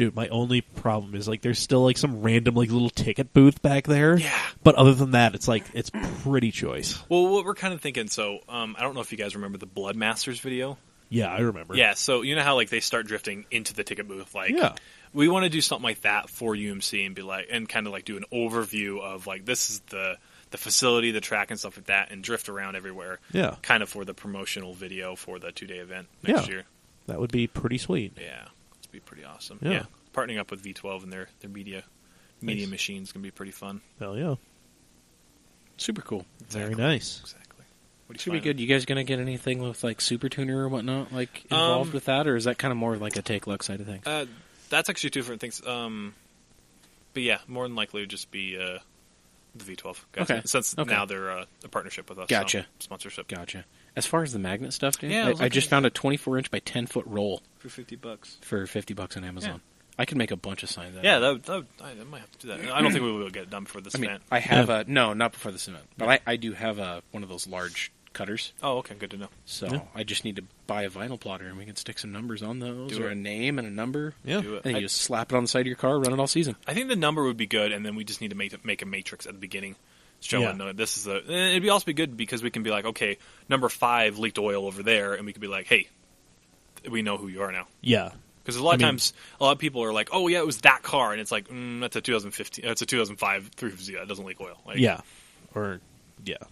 Dude, my only problem is, like, there's still, like, some random, like, little ticket booth back there. Yeah. But other than that, it's, like, it's pretty choice. Well, what we're kind of thinking, so I don't know if you guys remember the Blood Masters video. Yeah, I remember. Yeah, so you know how, like, they start drifting into the ticket booth? Like, Yeah. we want to do something like that for UMC and be like, and kind of, like, do an overview of, like, this is the facility, the track, and stuff like that, and drift around everywhere. Yeah. Kind of for the promotional video for the 2-day event next year. That would be pretty sweet. Yeah. Be pretty awesome. Yeah. Partnering up with V12 and their media machines can be pretty fun. Hell yeah. Super cool. Very nice. Exactly. Should be good. You guys gonna get anything with like Super Tuner or whatnot like involved with that, or is that kind of more like a take luck side of things? That's actually two different things. But yeah, more than likely it would just be the V12 guys. Okay. Since now they're a partnership with us. Gotcha. So sponsorship. Gotcha. As far as the magnet stuff, dude, yeah, I just found a 24-inch by 10-foot roll for $50. For $50 on Amazon. Yeah. I could make a bunch of signs. Yeah, I might have to do that. I don't think we will get it done before this event. I have no, not before this event, but I do have one of those large cutters. Oh, okay, good to know. So I just need to buy a vinyl plotter, and we can stick some numbers on those, or a name and a number. Yeah, do it. And you just slap it on the side of your car, run it all season. I think the number would be good, and then we just need to make a matrix at the beginning. Showing this is it'd also be good because we can be like, okay, number 5 leaked oil over there, and we could be like, hey, we know who you are now. Yeah, because a lot of times, a lot of people are like, oh yeah, it was that car, and it's like, that's a 2015, that's a 2005 350. That doesn't leak oil. Like,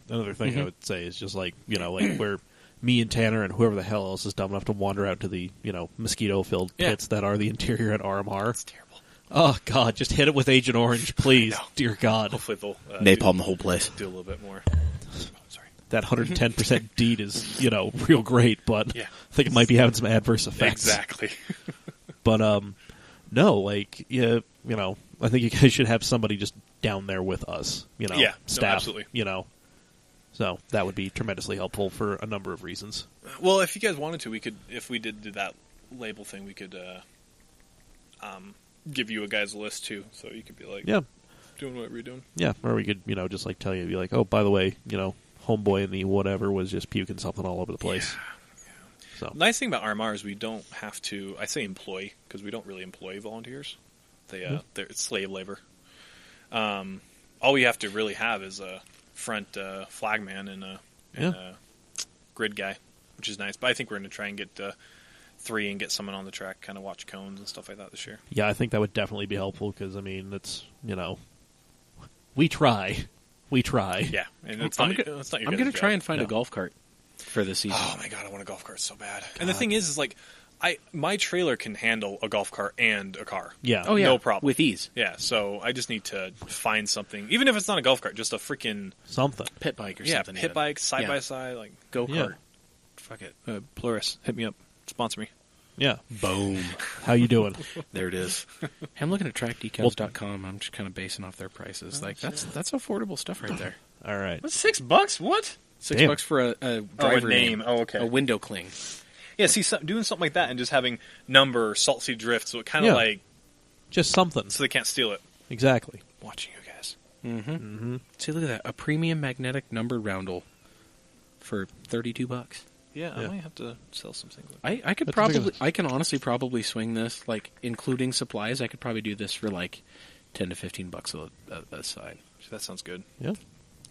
another thing I would say is just like like where me and Tanner and whoever the hell else is dumb enough to wander out to the mosquito-filled pits that are the interior at RMR. It's terrible. Oh, God, just hit it with Agent Orange, please. Dear God. Hopefully they'll napalm the whole place. Do a little bit more. Sorry. That 110% deed is, real great, but I think it might be having some adverse effects. Exactly. But, no, like, I think you guys should have somebody just down there with us, staff, absolutely. So that would be tremendously helpful for a number of reasons. Well, if you guys wanted to, we could, if we did do that label thing, we could, give you a guy's list too, so you could be like, doing what we're doing. Yeah, or we could, just like tell you, be like, oh, by the way, homeboy in the whatever was just puking something all over the place. Yeah. So nice thing about RMR is we don't have to. I say employ because we don't really employ volunteers. They're slave labor. All we have to really have is a front flagman and a grid guy, which is nice. But I think we're going to try and get 3 and get someone on the track, kind of watch cones and stuff like that this year. Yeah, I think that would definitely be helpful because, I mean, it's, we try. Yeah, and I'm going to try and find a golf cart for this season. Oh, my God, I want a golf cart so bad. God. And the thing is like, my trailer can handle a golf cart and a car. Yeah. Oh, yeah. No problem. With ease. Yeah, so I just need to find something, even if it's not a golf cart, just a freaking... Something. Pit bike or something. Yeah, pit bike, side-by-side, like, go-kart. Yeah. Fuck it. Plurus, hit me up. Sponsor me. Yeah. Boom. How you doing? There it is. I'm looking at trackdecals.com. I'm just kind of basing off their prices. Like that's affordable stuff right there. All right. What's $6? What? $6 for a driver name. Oh, okay. A window cling. Yeah, see, doing something like that and just having number Salt Sea Drift, so it kind of like... Just something. So they can't steal it. Exactly. Watching you guys. Mm-hmm. Mm-hmm. See, look at that. A premium magnetic number roundel for $32. Yeah, I might have to sell some things. I could probably... I can honestly probably swing this, like, including supplies, I could probably do this for, like, $10 to $15 a side. That sounds good. Yeah.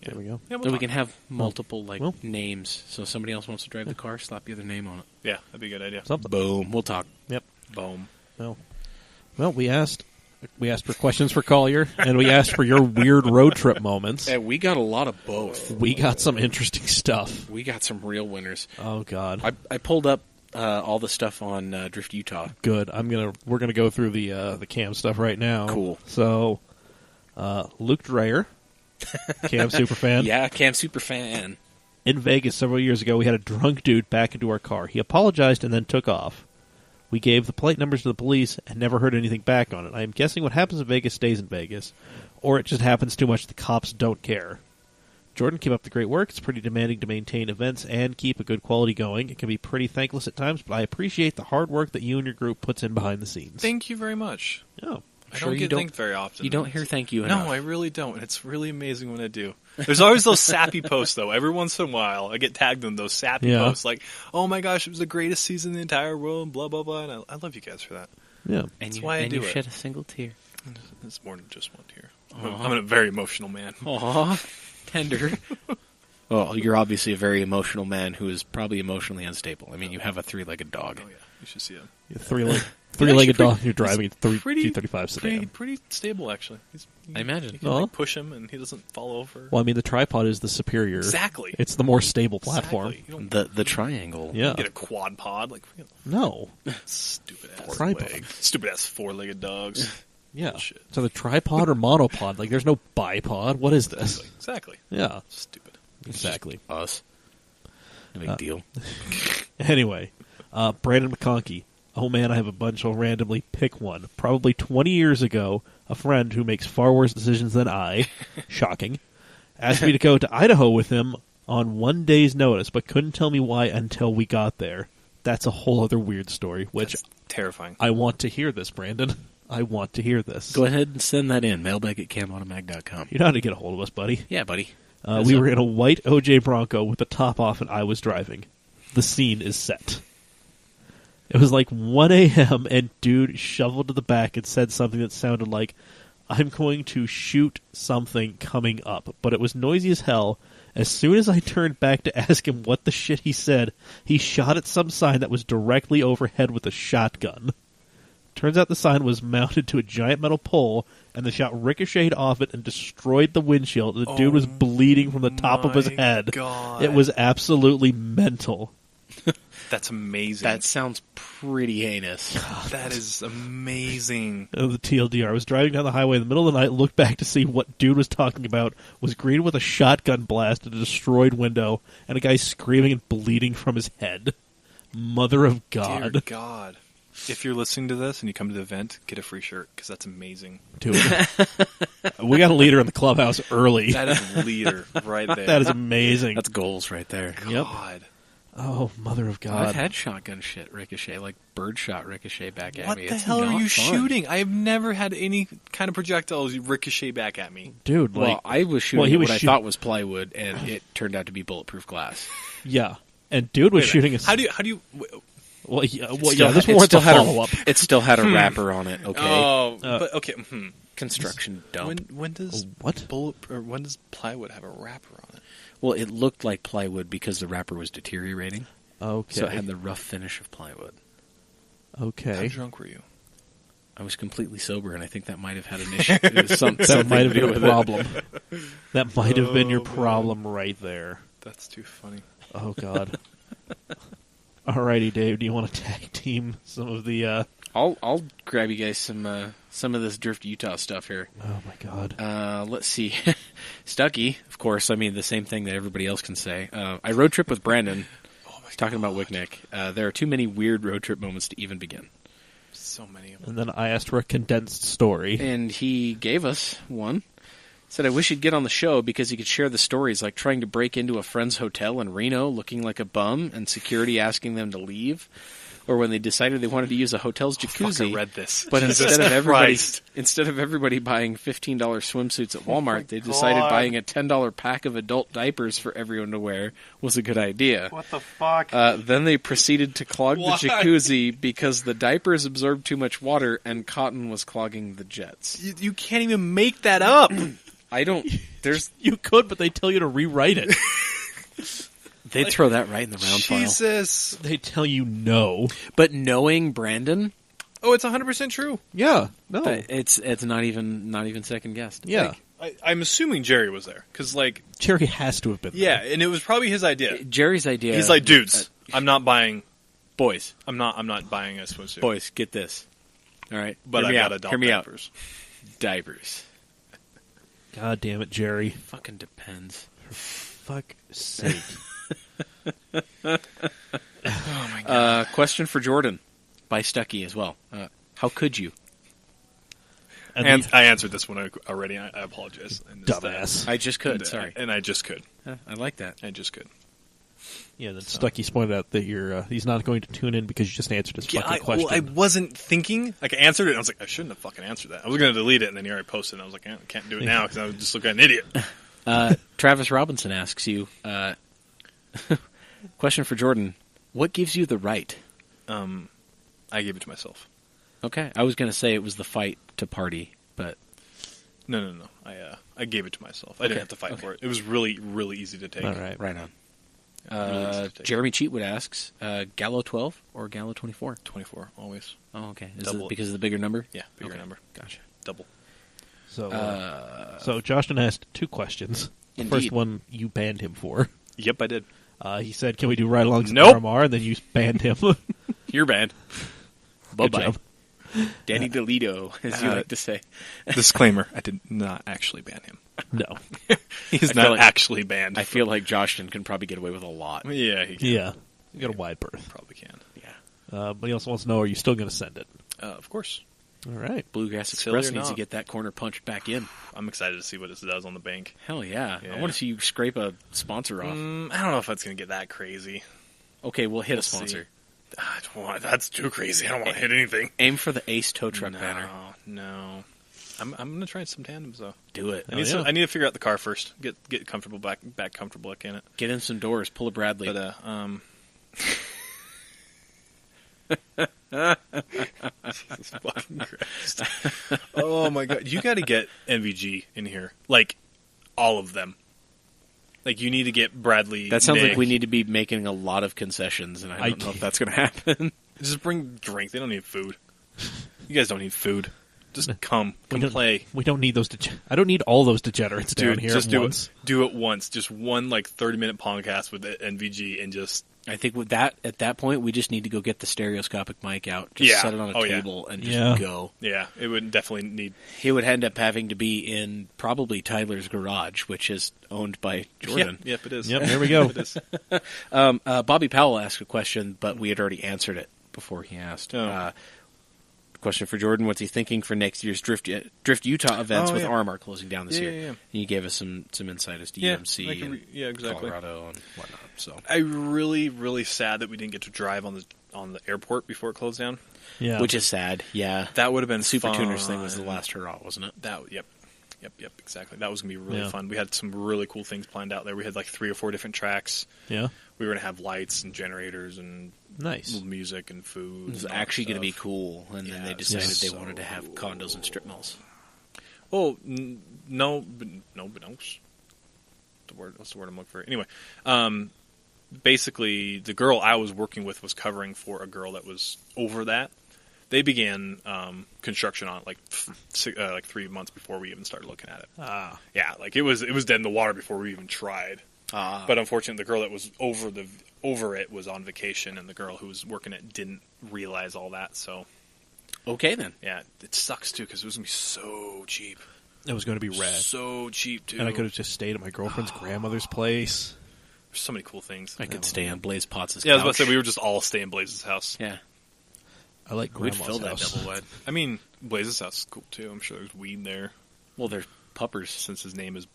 There we go. Yeah, we can have multiple names. So if somebody else wants to drive the car, slap the other name on it. Yeah, that'd be a good idea. Something. Boom. We'll talk. Yep. Boom. Well, we asked for questions for Collier, and we asked for your weird road trip moments. And we got a lot of both. We got some interesting stuff. We got some real winners. Oh God! I pulled up all the stuff on Drift Utah. Good. We're gonna go through the Cam stuff right now. Cool. So, Luke Dreyer. Cam Superfan. Yeah, Cam Superfan. In Vegas several years ago, we had a drunk dude back into our car. He apologized and then took off. We gave the plate numbers to the police and never heard anything back on it. I am guessing what happens in Vegas stays in Vegas, or it just happens too much the cops don't care. Jordan, keep up the great work. It's pretty demanding to maintain events and keep a good quality going. It can be pretty thankless at times, but I appreciate the hard work that you and your group puts in behind the scenes. Thank you very much. Oh. I don't get thanked very often. You don't hear thank you enough. No, I really don't. And it's really amazing when I do. There's always those sappy posts, though. Every once in a while, I get tagged in those sappy posts like, oh my gosh, it was the greatest season in the entire world, blah, blah, blah. And I love you guys for that. Yeah. And That's why I do you it. shed a single tear. It's more than just one tear. Aw. I'm a very emotional man. Aw, tender. Well, you're obviously a very emotional man who is probably emotionally unstable. I mean, you have a 3-legged dog. Oh yeah, you should see him. You're three-legged dog. You're driving a pretty- 235 sedan. Pretty stable actually. I imagine. You can Aw. push him and he doesn't fall over. Well, I mean, the tripod is the superior. Exactly. It's the more stable platform. Exactly. You don't The triangle. Yeah. get a quad pod like No. stupid ass Tripod. stupid ass 4-legged dogs. Yeah. Bullshit. So the tripod or monopod? Like, there's no bipod. What is this? Exactly. Yeah. Stupid. Exactly. Us. No big deal. Anyway, Brandon McConkey. Oh man, I have a bunch. I'll randomly pick one. Probably 20 years ago, a friend who makes far worse decisions than I, shocking, asked me to go to Idaho with him on one day's notice, but couldn't tell me why until we got there. That's a whole other weird story, which That's terrifying. I want to hear this, Brandon. I want to hear this. Go ahead and send that in. mailbag@camautomag.com. You know how to get a hold of us, buddy. Yeah, buddy. We were in a white OJ Bronco with the top off, and I was driving. The scene is set. It was like 1 a.m., and dude shoveled to the back and said something that sounded like, "I'm going to shoot something coming up." But it was noisy as hell. As soon as I turned back to ask him what the shit he said, he shot at some sign that was directly overhead with a shotgun. Turns out the sign was mounted to a giant metal pole, and the shot ricocheted off it and destroyed the windshield. The dude was bleeding from the top of his my head. God. It was absolutely mental. That's amazing. That sounds pretty heinous. That is amazing. The TLDR. I was driving down the highway in the middle of the night, looked back to see what dude was talking about, was greeted with a shotgun blast and a destroyed window, and a guy screaming and bleeding from his head. Mother of God. Dear God. If you're listening to this and you come to the event, get a free shirt, because that's amazing. Dude. We got a leader in the clubhouse early. That is leader right there. That is amazing. That's goals right there. Yep. God. Oh, mother of God. I've had shotgun shit ricochet, like bird shot ricochet back at What me. the It's hell are not you fun. shooting? I have never had any kind of projectiles ricochet back at me. Dude, like, Well, I was shooting Well, he at was what I shoot- thought was plywood, and it turned out to be bulletproof glass. yeah. And dude was Wait a shooting minute. a... How do you... Well, yeah, Still this ha- it warrants a still had a- follow-up. It still had a wrapper on it. Okay, Oh, but okay. construction dump. When does What? when does plywood have a wrapper on it? Well, it looked like plywood because the wrapper was deteriorating, Okay. so it had the rough finish of plywood. How Okay. drunk were you? I was completely sober, and I think that might have had an issue. That Something might have to do been a with it. problem. That might have been your Oh, man. problem right there. That's too funny. Oh, God. Alrighty, Dave, do you want to tag team some of the... I'll grab you guys some of this Drift Utah stuff here. Oh, my God. Let's see. Stucky, of course. I mean, the same thing that everybody else can say. I road trip with Brandon. Oh my Talking about Wicknick. There are too many weird road trip moments to even begin. So many of them. And then I asked for a condensed story. And he gave us one. Said, I wish he'd get on the show because he could share the stories, like trying to break into a friend's hotel in Reno looking like a bum and security asking them to leave. Or when they decided they wanted to use a hotel's jacuzzi. Fuck, I read this. But Jesus instead of everybody buying $15 swimsuits at Walmart, they God. decided buying a $10 pack of adult diapers for everyone to wear was a good idea. What the fuck? Then they proceeded to clog Why? the jacuzzi because the diapers absorbed too much water and cotton was clogging the jets. You can't even make that up. I don't. There's. You could, but they tell you to rewrite it. They'd throw that right in the round file. Jesus. They tell you no. But knowing Brandon, Oh, it's 100% true. Yeah. No. it's not even second guessed. Yeah. I'm assuming Jerry was there because, like, Cherry has to have been yeah, and it was probably his idea. Jerry's idea. He's like, dudes, I'm not buying. boys, I'm not buying a swimsuit. boys, get this. All right, but hear I me got out. adult Hear me diapers. out. Diapers. God damn it, Jerry. Fucking depends. Fuck sake. Oh my god. Question for Jordan by Stucky as well. How could you? And I answered this one already. I apologize. And it's dumbass. I just could. and, Sorry. And I just could. I like that. I just could. Yeah, then Stucky's pointed out that he's not going to tune in because you just answered his fucking question. Well, I wasn't thinking. Like, I answered it, and I was like, I shouldn't have fucking answered that. I was going to delete it, and then here I posted it, and I was like, I can't do it now because I would just look like an idiot. Travis Robinson asks you, question for Jordan, what gives you the right? I gave it to myself. Okay. I was going to say it was the fight to party, but... No. I gave it to myself. I didn't have to fight for it. It was really, really easy to take. All right. Right on. Really easy to take. Jeremy Cheatwood asks, Gallo 12 or Gallo 24? 24, always. Oh, okay. Is Double it because of the bigger number? Yeah, bigger Okay. number. Gotcha. Double. So Joshton asked 2 questions. The Indeed. first one you banned him for. Yep, I did. He said, "Can we do ride-alongs Nope. at RMR?" And then you banned him. You're banned. Good Bye-bye. job. Danny DeLito, as you like to say. Disclaimer, I did not actually ban him. No. He's I feel not like- actually banned. I feel like Joshton can probably get away with a lot. Yeah, he can. Yeah. You got a wide berth. Probably can. Yeah. But he also wants to know, are you still going to send it? Of course. All right. Bluegrass Silly Express or needs to not. get that corner punched back in. I'm excited to see what this does on the bank. Hell yeah. Yeah. I want to see you scrape a sponsor off. I don't know if that's going to get that crazy. Okay, we'll hit We'll a sponsor. see. I don't want, that's too crazy. I don't want to hit anything. Aim for the Ace tow truck banner. No. I'm going to try some tandems, though. Do it. I need to figure out the car first. Get comfortable, back comfortable, can it? Get in some doors. Pull a Bradley. But, Jesus fucking Christ. Oh my god. You gotta get NVG in here. Like, all of them. Like, you need to get Bradley. That sounds Nick. like we need to be making a lot of concessions, and I don't know if that's going to happen. Just bring drink. They don't need food. You guys don't need food. Just come We don't- play. We don't need those. I don't need all those degenerates down Dude, here just at do once. it. Do it once. Just one, 30-minute podcast with NVG and just... I think with that, at that point, we just need to go get the stereoscopic mic out, just Yeah. set it on a Oh, yeah. table, and just Yeah. go. Yeah, it would definitely need... He would end up having to be in probably Tyler's garage, which is owned by Jordan. Yep, it is. Yep, there we go. It is. Bobby Powell asked a question, but we had already answered it before he asked. Oh. Question for Jordan: what's he thinking for next year's Drift Utah events Oh, with yeah. RMR closing down this Yeah, year? yeah, yeah. And you gave us some insight as to Yeah, UMC I can and yeah, exactly. Colorado and whatnot. So, I'm really, really sad that we didn't get to drive on the airport before it closed down. Yeah. which is sad. Yeah, That would have been Super fun. Tuners thing was the last hurrah, wasn't it? Yep, exactly. That was gonna be really Yeah. fun. We had some really cool things planned out there. We had 3 or 4 different tracks. Yeah. We were gonna have lights and generators and Nice. music and food. It was and all actually that going to be stuff. cool, and then Yeah, they it was decided they so wanted to have condos and strip malls. Oh no, but what's the word I'm looking for? Anyway, basically, the girl I was working with was covering for a girl that was over that. They began construction on it 3 months before we even started looking at it. Ah. Yeah, it was dead in the water before we even tried. But unfortunately, the girl that was over it was on vacation, and the girl who was working it didn't realize all that. So Okay, then. yeah, it sucks too because it was gonna be so cheap, It was going to be rad. so cheap too. And I could have just stayed at my girlfriend's grandmother's place. There's so many cool things. I could stay on Blaze Potts' Yeah, I was about couch. to say we were just all staying Blaze's house. Yeah, I like we'd grandma's fill that house. double wide. I mean, Blaze's house is cool too. I'm sure there's weed there Well, they're puppers. since his name is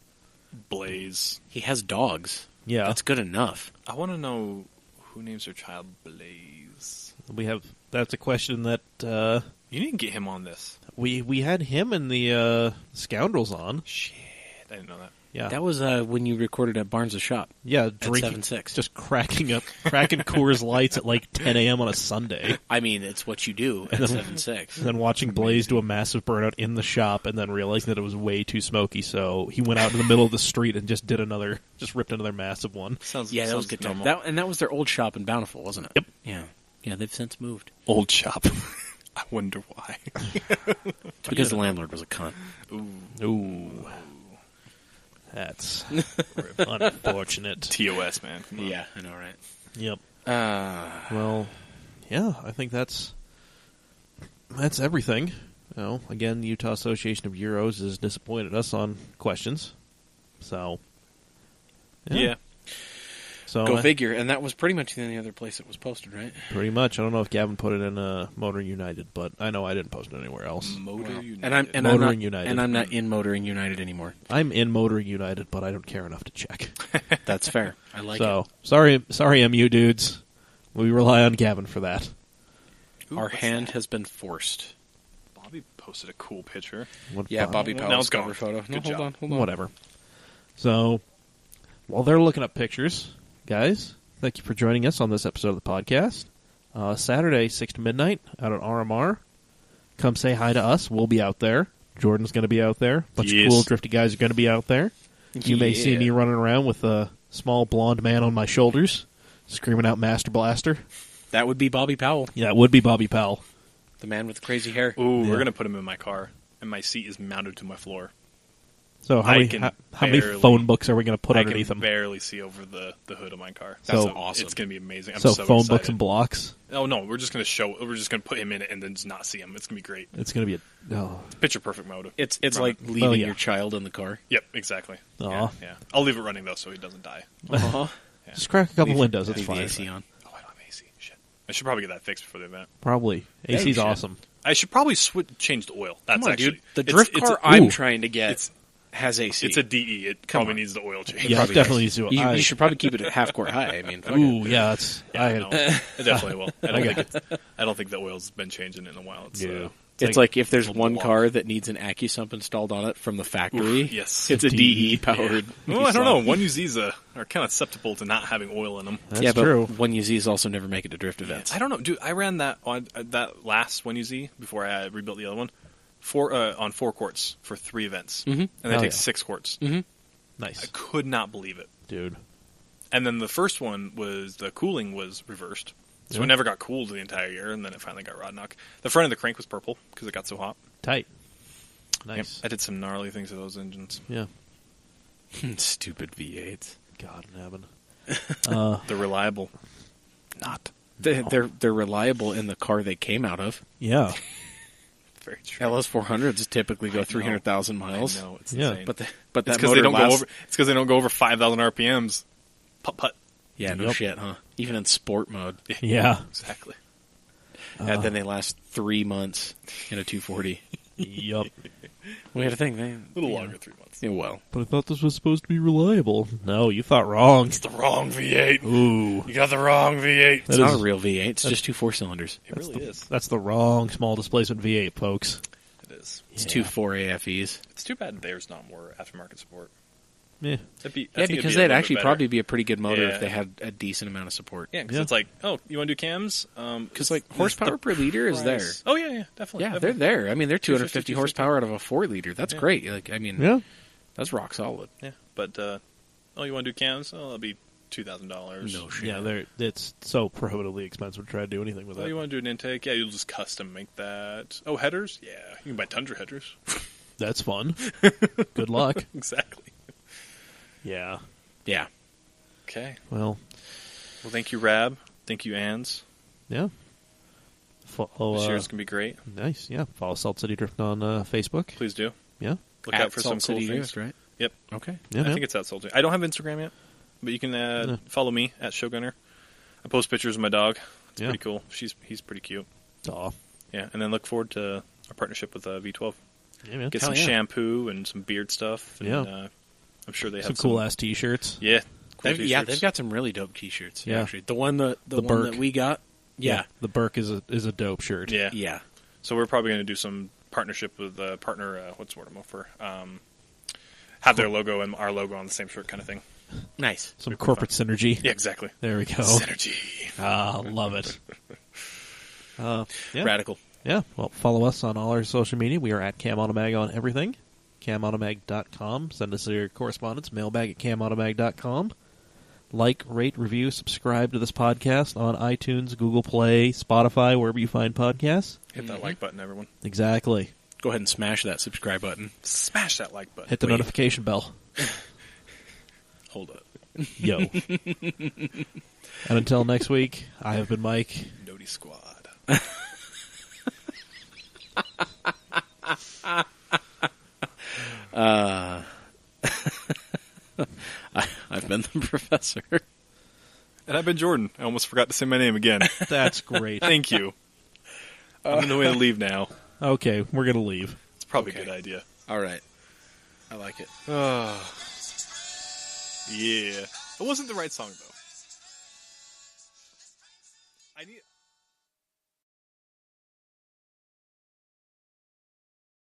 Blaze. He has dogs. Yeah. That's good enough. I want to know who names their child Blaze. That's a question that You didn't get him on this. we had him and the Scoundrels on. Shit, I didn't know that. Yeah. That was when you recorded at Barnes' shop. Yeah, drinking, 7-6. just cracking Coors Lights at 10 a.m. on a Sunday, I mean, it's what you do at 7-6. and then watching Blaze do a massive burnout in the shop, and then realizing that it was way too smoky, so he went out in the middle of the street and just ripped another massive one. Sounds Yeah, that was sounds good normal. time. That was their old shop in Bountiful, wasn't it? Yep. Yeah. Yeah, they've since moved. Old shop. I wonder why. It's because the landlord was a cunt. Ooh, that's unfortunate. TOS, man. Come on. Yeah, I know, right? Yep. Well, yeah, I think that's everything. Again, the Utah Association of Euros has disappointed us on questions. So, Yeah. So Go figure. And that was pretty much the only other place it was posted, right? pretty much. I don't know if Gavin put it in Motoring United, but I know I didn't post it anywhere else. Motor Well, United. I'm Motoring not, United. And I'm not in Motoring United anymore. I'm in Motoring United, but I don't care enough to check. That's fair. I like So sorry, MU dudes. We rely on Gavin for that. it. Ooh, Our what's hand that? has been forced. Bobby posted a cool picture. What Yeah, fun. Bobby Now Powell's it's gone. cover photo. No, Good hold job. on. Whatever. So, while they're looking up pictures, guys, thank you for joining us on this episode of the podcast. Saturday, 6 to midnight, out at RMR. come say hi to us. We'll be out there. Jordan's going to be out there. A bunch of cool drifty guys are going to be out there. You may see me running around with a small blonde man on my shoulders, screaming out Master Blaster. That would be Bobby Powell. Yeah, it would be Bobby Powell. The man with the crazy hair. Ooh, Yeah. we're going to put him in my car, and my seat is mounted to my floor. So how many phone books are we going to put underneath I them? can barely see over the hood of my car. So That's awesome. It's going to be amazing. I'm so so phone excited. books and blocks. Oh no, we're just going to put him in it and then just not see him. It's going to be great. It's going to be Picture perfect mode. It's Run like it. leaving yeah. your child in the car. Yep, exactly. Aw. Yeah. I'll leave it running though, so he doesn't die. Uh-huh. Yeah. Just crack a couple Leave- windows. It's leave the fine. AC on. Oh, I don't have AC. Shit. I should probably get that fixed before the event. Probably. AC's shit. awesome. I should probably change the oil. That's Come on, actually dude. The it's- drift it's car a- I'm ooh. trying to get It's has AC. it's a DE. It Come probably on. needs the oil change. Yeah, it probably definitely does. needs to. You should probably keep it at half court high. I mean, fuck Ooh, it. yeah, it's. Yeah, no, it definitely will. got I don't think the oil's been changing in a while. Yeah. It's like if there's a one block. car that needs an AccuSump installed on it from the factory, Oof, yes. it's a DE. DE powered. Well, I don't know. 1UZs are kind of susceptible to not having oil in them. That's yeah, but true. 1UZs also never make it to drift events. I don't know, dude. I ran that on that last 1UZ before I rebuilt the other one, on 4 quarts for 3 events, and that Hell takes yeah. 6 quarts. I Nice, could not believe it. dude. And then the first one was the cooling was reversed, so Yeah. it never got cooled the entire year, and then it finally got rod knock. The front of the crank was purple because it got so hot. Tight. Nice. I did some gnarly things to those engines. Yeah. Stupid V8s. God in heaven. They're reliable. Not. They're reliable in the car they came out of. Yeah. Very true. LS400s typically go know. 300,000 miles. I know, it's Yeah. insane. But that it's because motor they don't go lasts- over. It's because they don't go over 5,000 RPMs. Putt putt. Yeah, no Yep. shit, huh? Even in sport mode. Yeah. Exactly. And then they last 3 months in a 240. Yup. We had to think, A little longer, 3 months. Yeah, well, But I thought this was supposed to be reliable. No, you thought wrong. It's the wrong V8. Ooh. You got the wrong V8. it's That not is- a real V8. It's just 2 4-cylinders. It really is. That's the wrong small displacement V8, folks. It is. It's Yeah. 2 4 AFEs. It's too bad there's not more aftermarket support. Yeah. I Yeah, think it'd because be a that'd little actually bit probably better. be a pretty good motor Yeah. if they had a decent amount of support. Yeah, because Yeah. it's like, oh, you want to do cams? Because like horsepower per liter is there. Price. Oh yeah, definitely. Yeah, definitely. they're there. I mean, they're 250 250, horsepower out of a 4-liter. That's Yeah. great. Like, I mean, Yeah. that's rock solid. Yeah, but oh, you want to do cams? Oh, that'll be $2,000. No shit. Yeah, it's so prohibitively expensive to try to do anything with Oh, it. you want to do an intake? Yeah, you'll just custom make that. Oh, headers? Yeah, you can buy Tundra headers. That's fun. Good luck. Exactly. Yeah. Yeah. Okay. Well, Well, thank you, Rab. Thank you, Ans. yeah. Follow, This year's gonna be great. nice. Yeah. Follow Salt City Drift on Facebook. Please do. Yeah. Look At out for some Salt cool City things. Drift, right? Yep. Okay. Yeah. I man. think it's at Soldier. I don't have Instagram yet, but you can follow me at Shogunner. I post pictures of my dog. It's Yeah. pretty cool. He's pretty cute. Aw. Yeah, and then look forward to our partnership with V12. Yeah, man. Get Hell some yeah. shampoo and some beard stuff. And, Yeah. I'm sure they have Some cool ass T-shirts. Yeah. Cool Yeah, t-shirts. they've got some really dope T-shirts. Yeah. Actually, the one that Burke. we got. Yeah. The Burke is a dope shirt. Yeah. Yeah. So we're probably going to do some partnership with a partner. What's the word I'm looking for? Have their logo and our logo on the same shirt, kind of thing. Nice. Some corporate synergy. Yeah, exactly. There we go. Synergy. Ah, love it. Yeah. Radical. Yeah. Well, follow us on all our social media. We are at CamAutomag on everything. CamAutomag.com. Send us your correspondence. Mailbag at CamAutomag.com. Like, rate, review, subscribe to this podcast on iTunes, Google Play, Spotify, wherever you find podcasts. Hit that like button, everyone. Exactly. Go ahead and smash that subscribe button. Smash that like button. Hit the Wait. notification bell. Hold up. Yo. And until next week, I have been Mike. Noti Squad. I've been the professor. And I've been Jordan. I almost forgot to say my name again. That's great. Thank you. I'm on the way to leave now. Okay, we're going to leave. It's probably Okay. a good idea. All right. I like it. Oh. Yeah. It wasn't the right song, though. I need...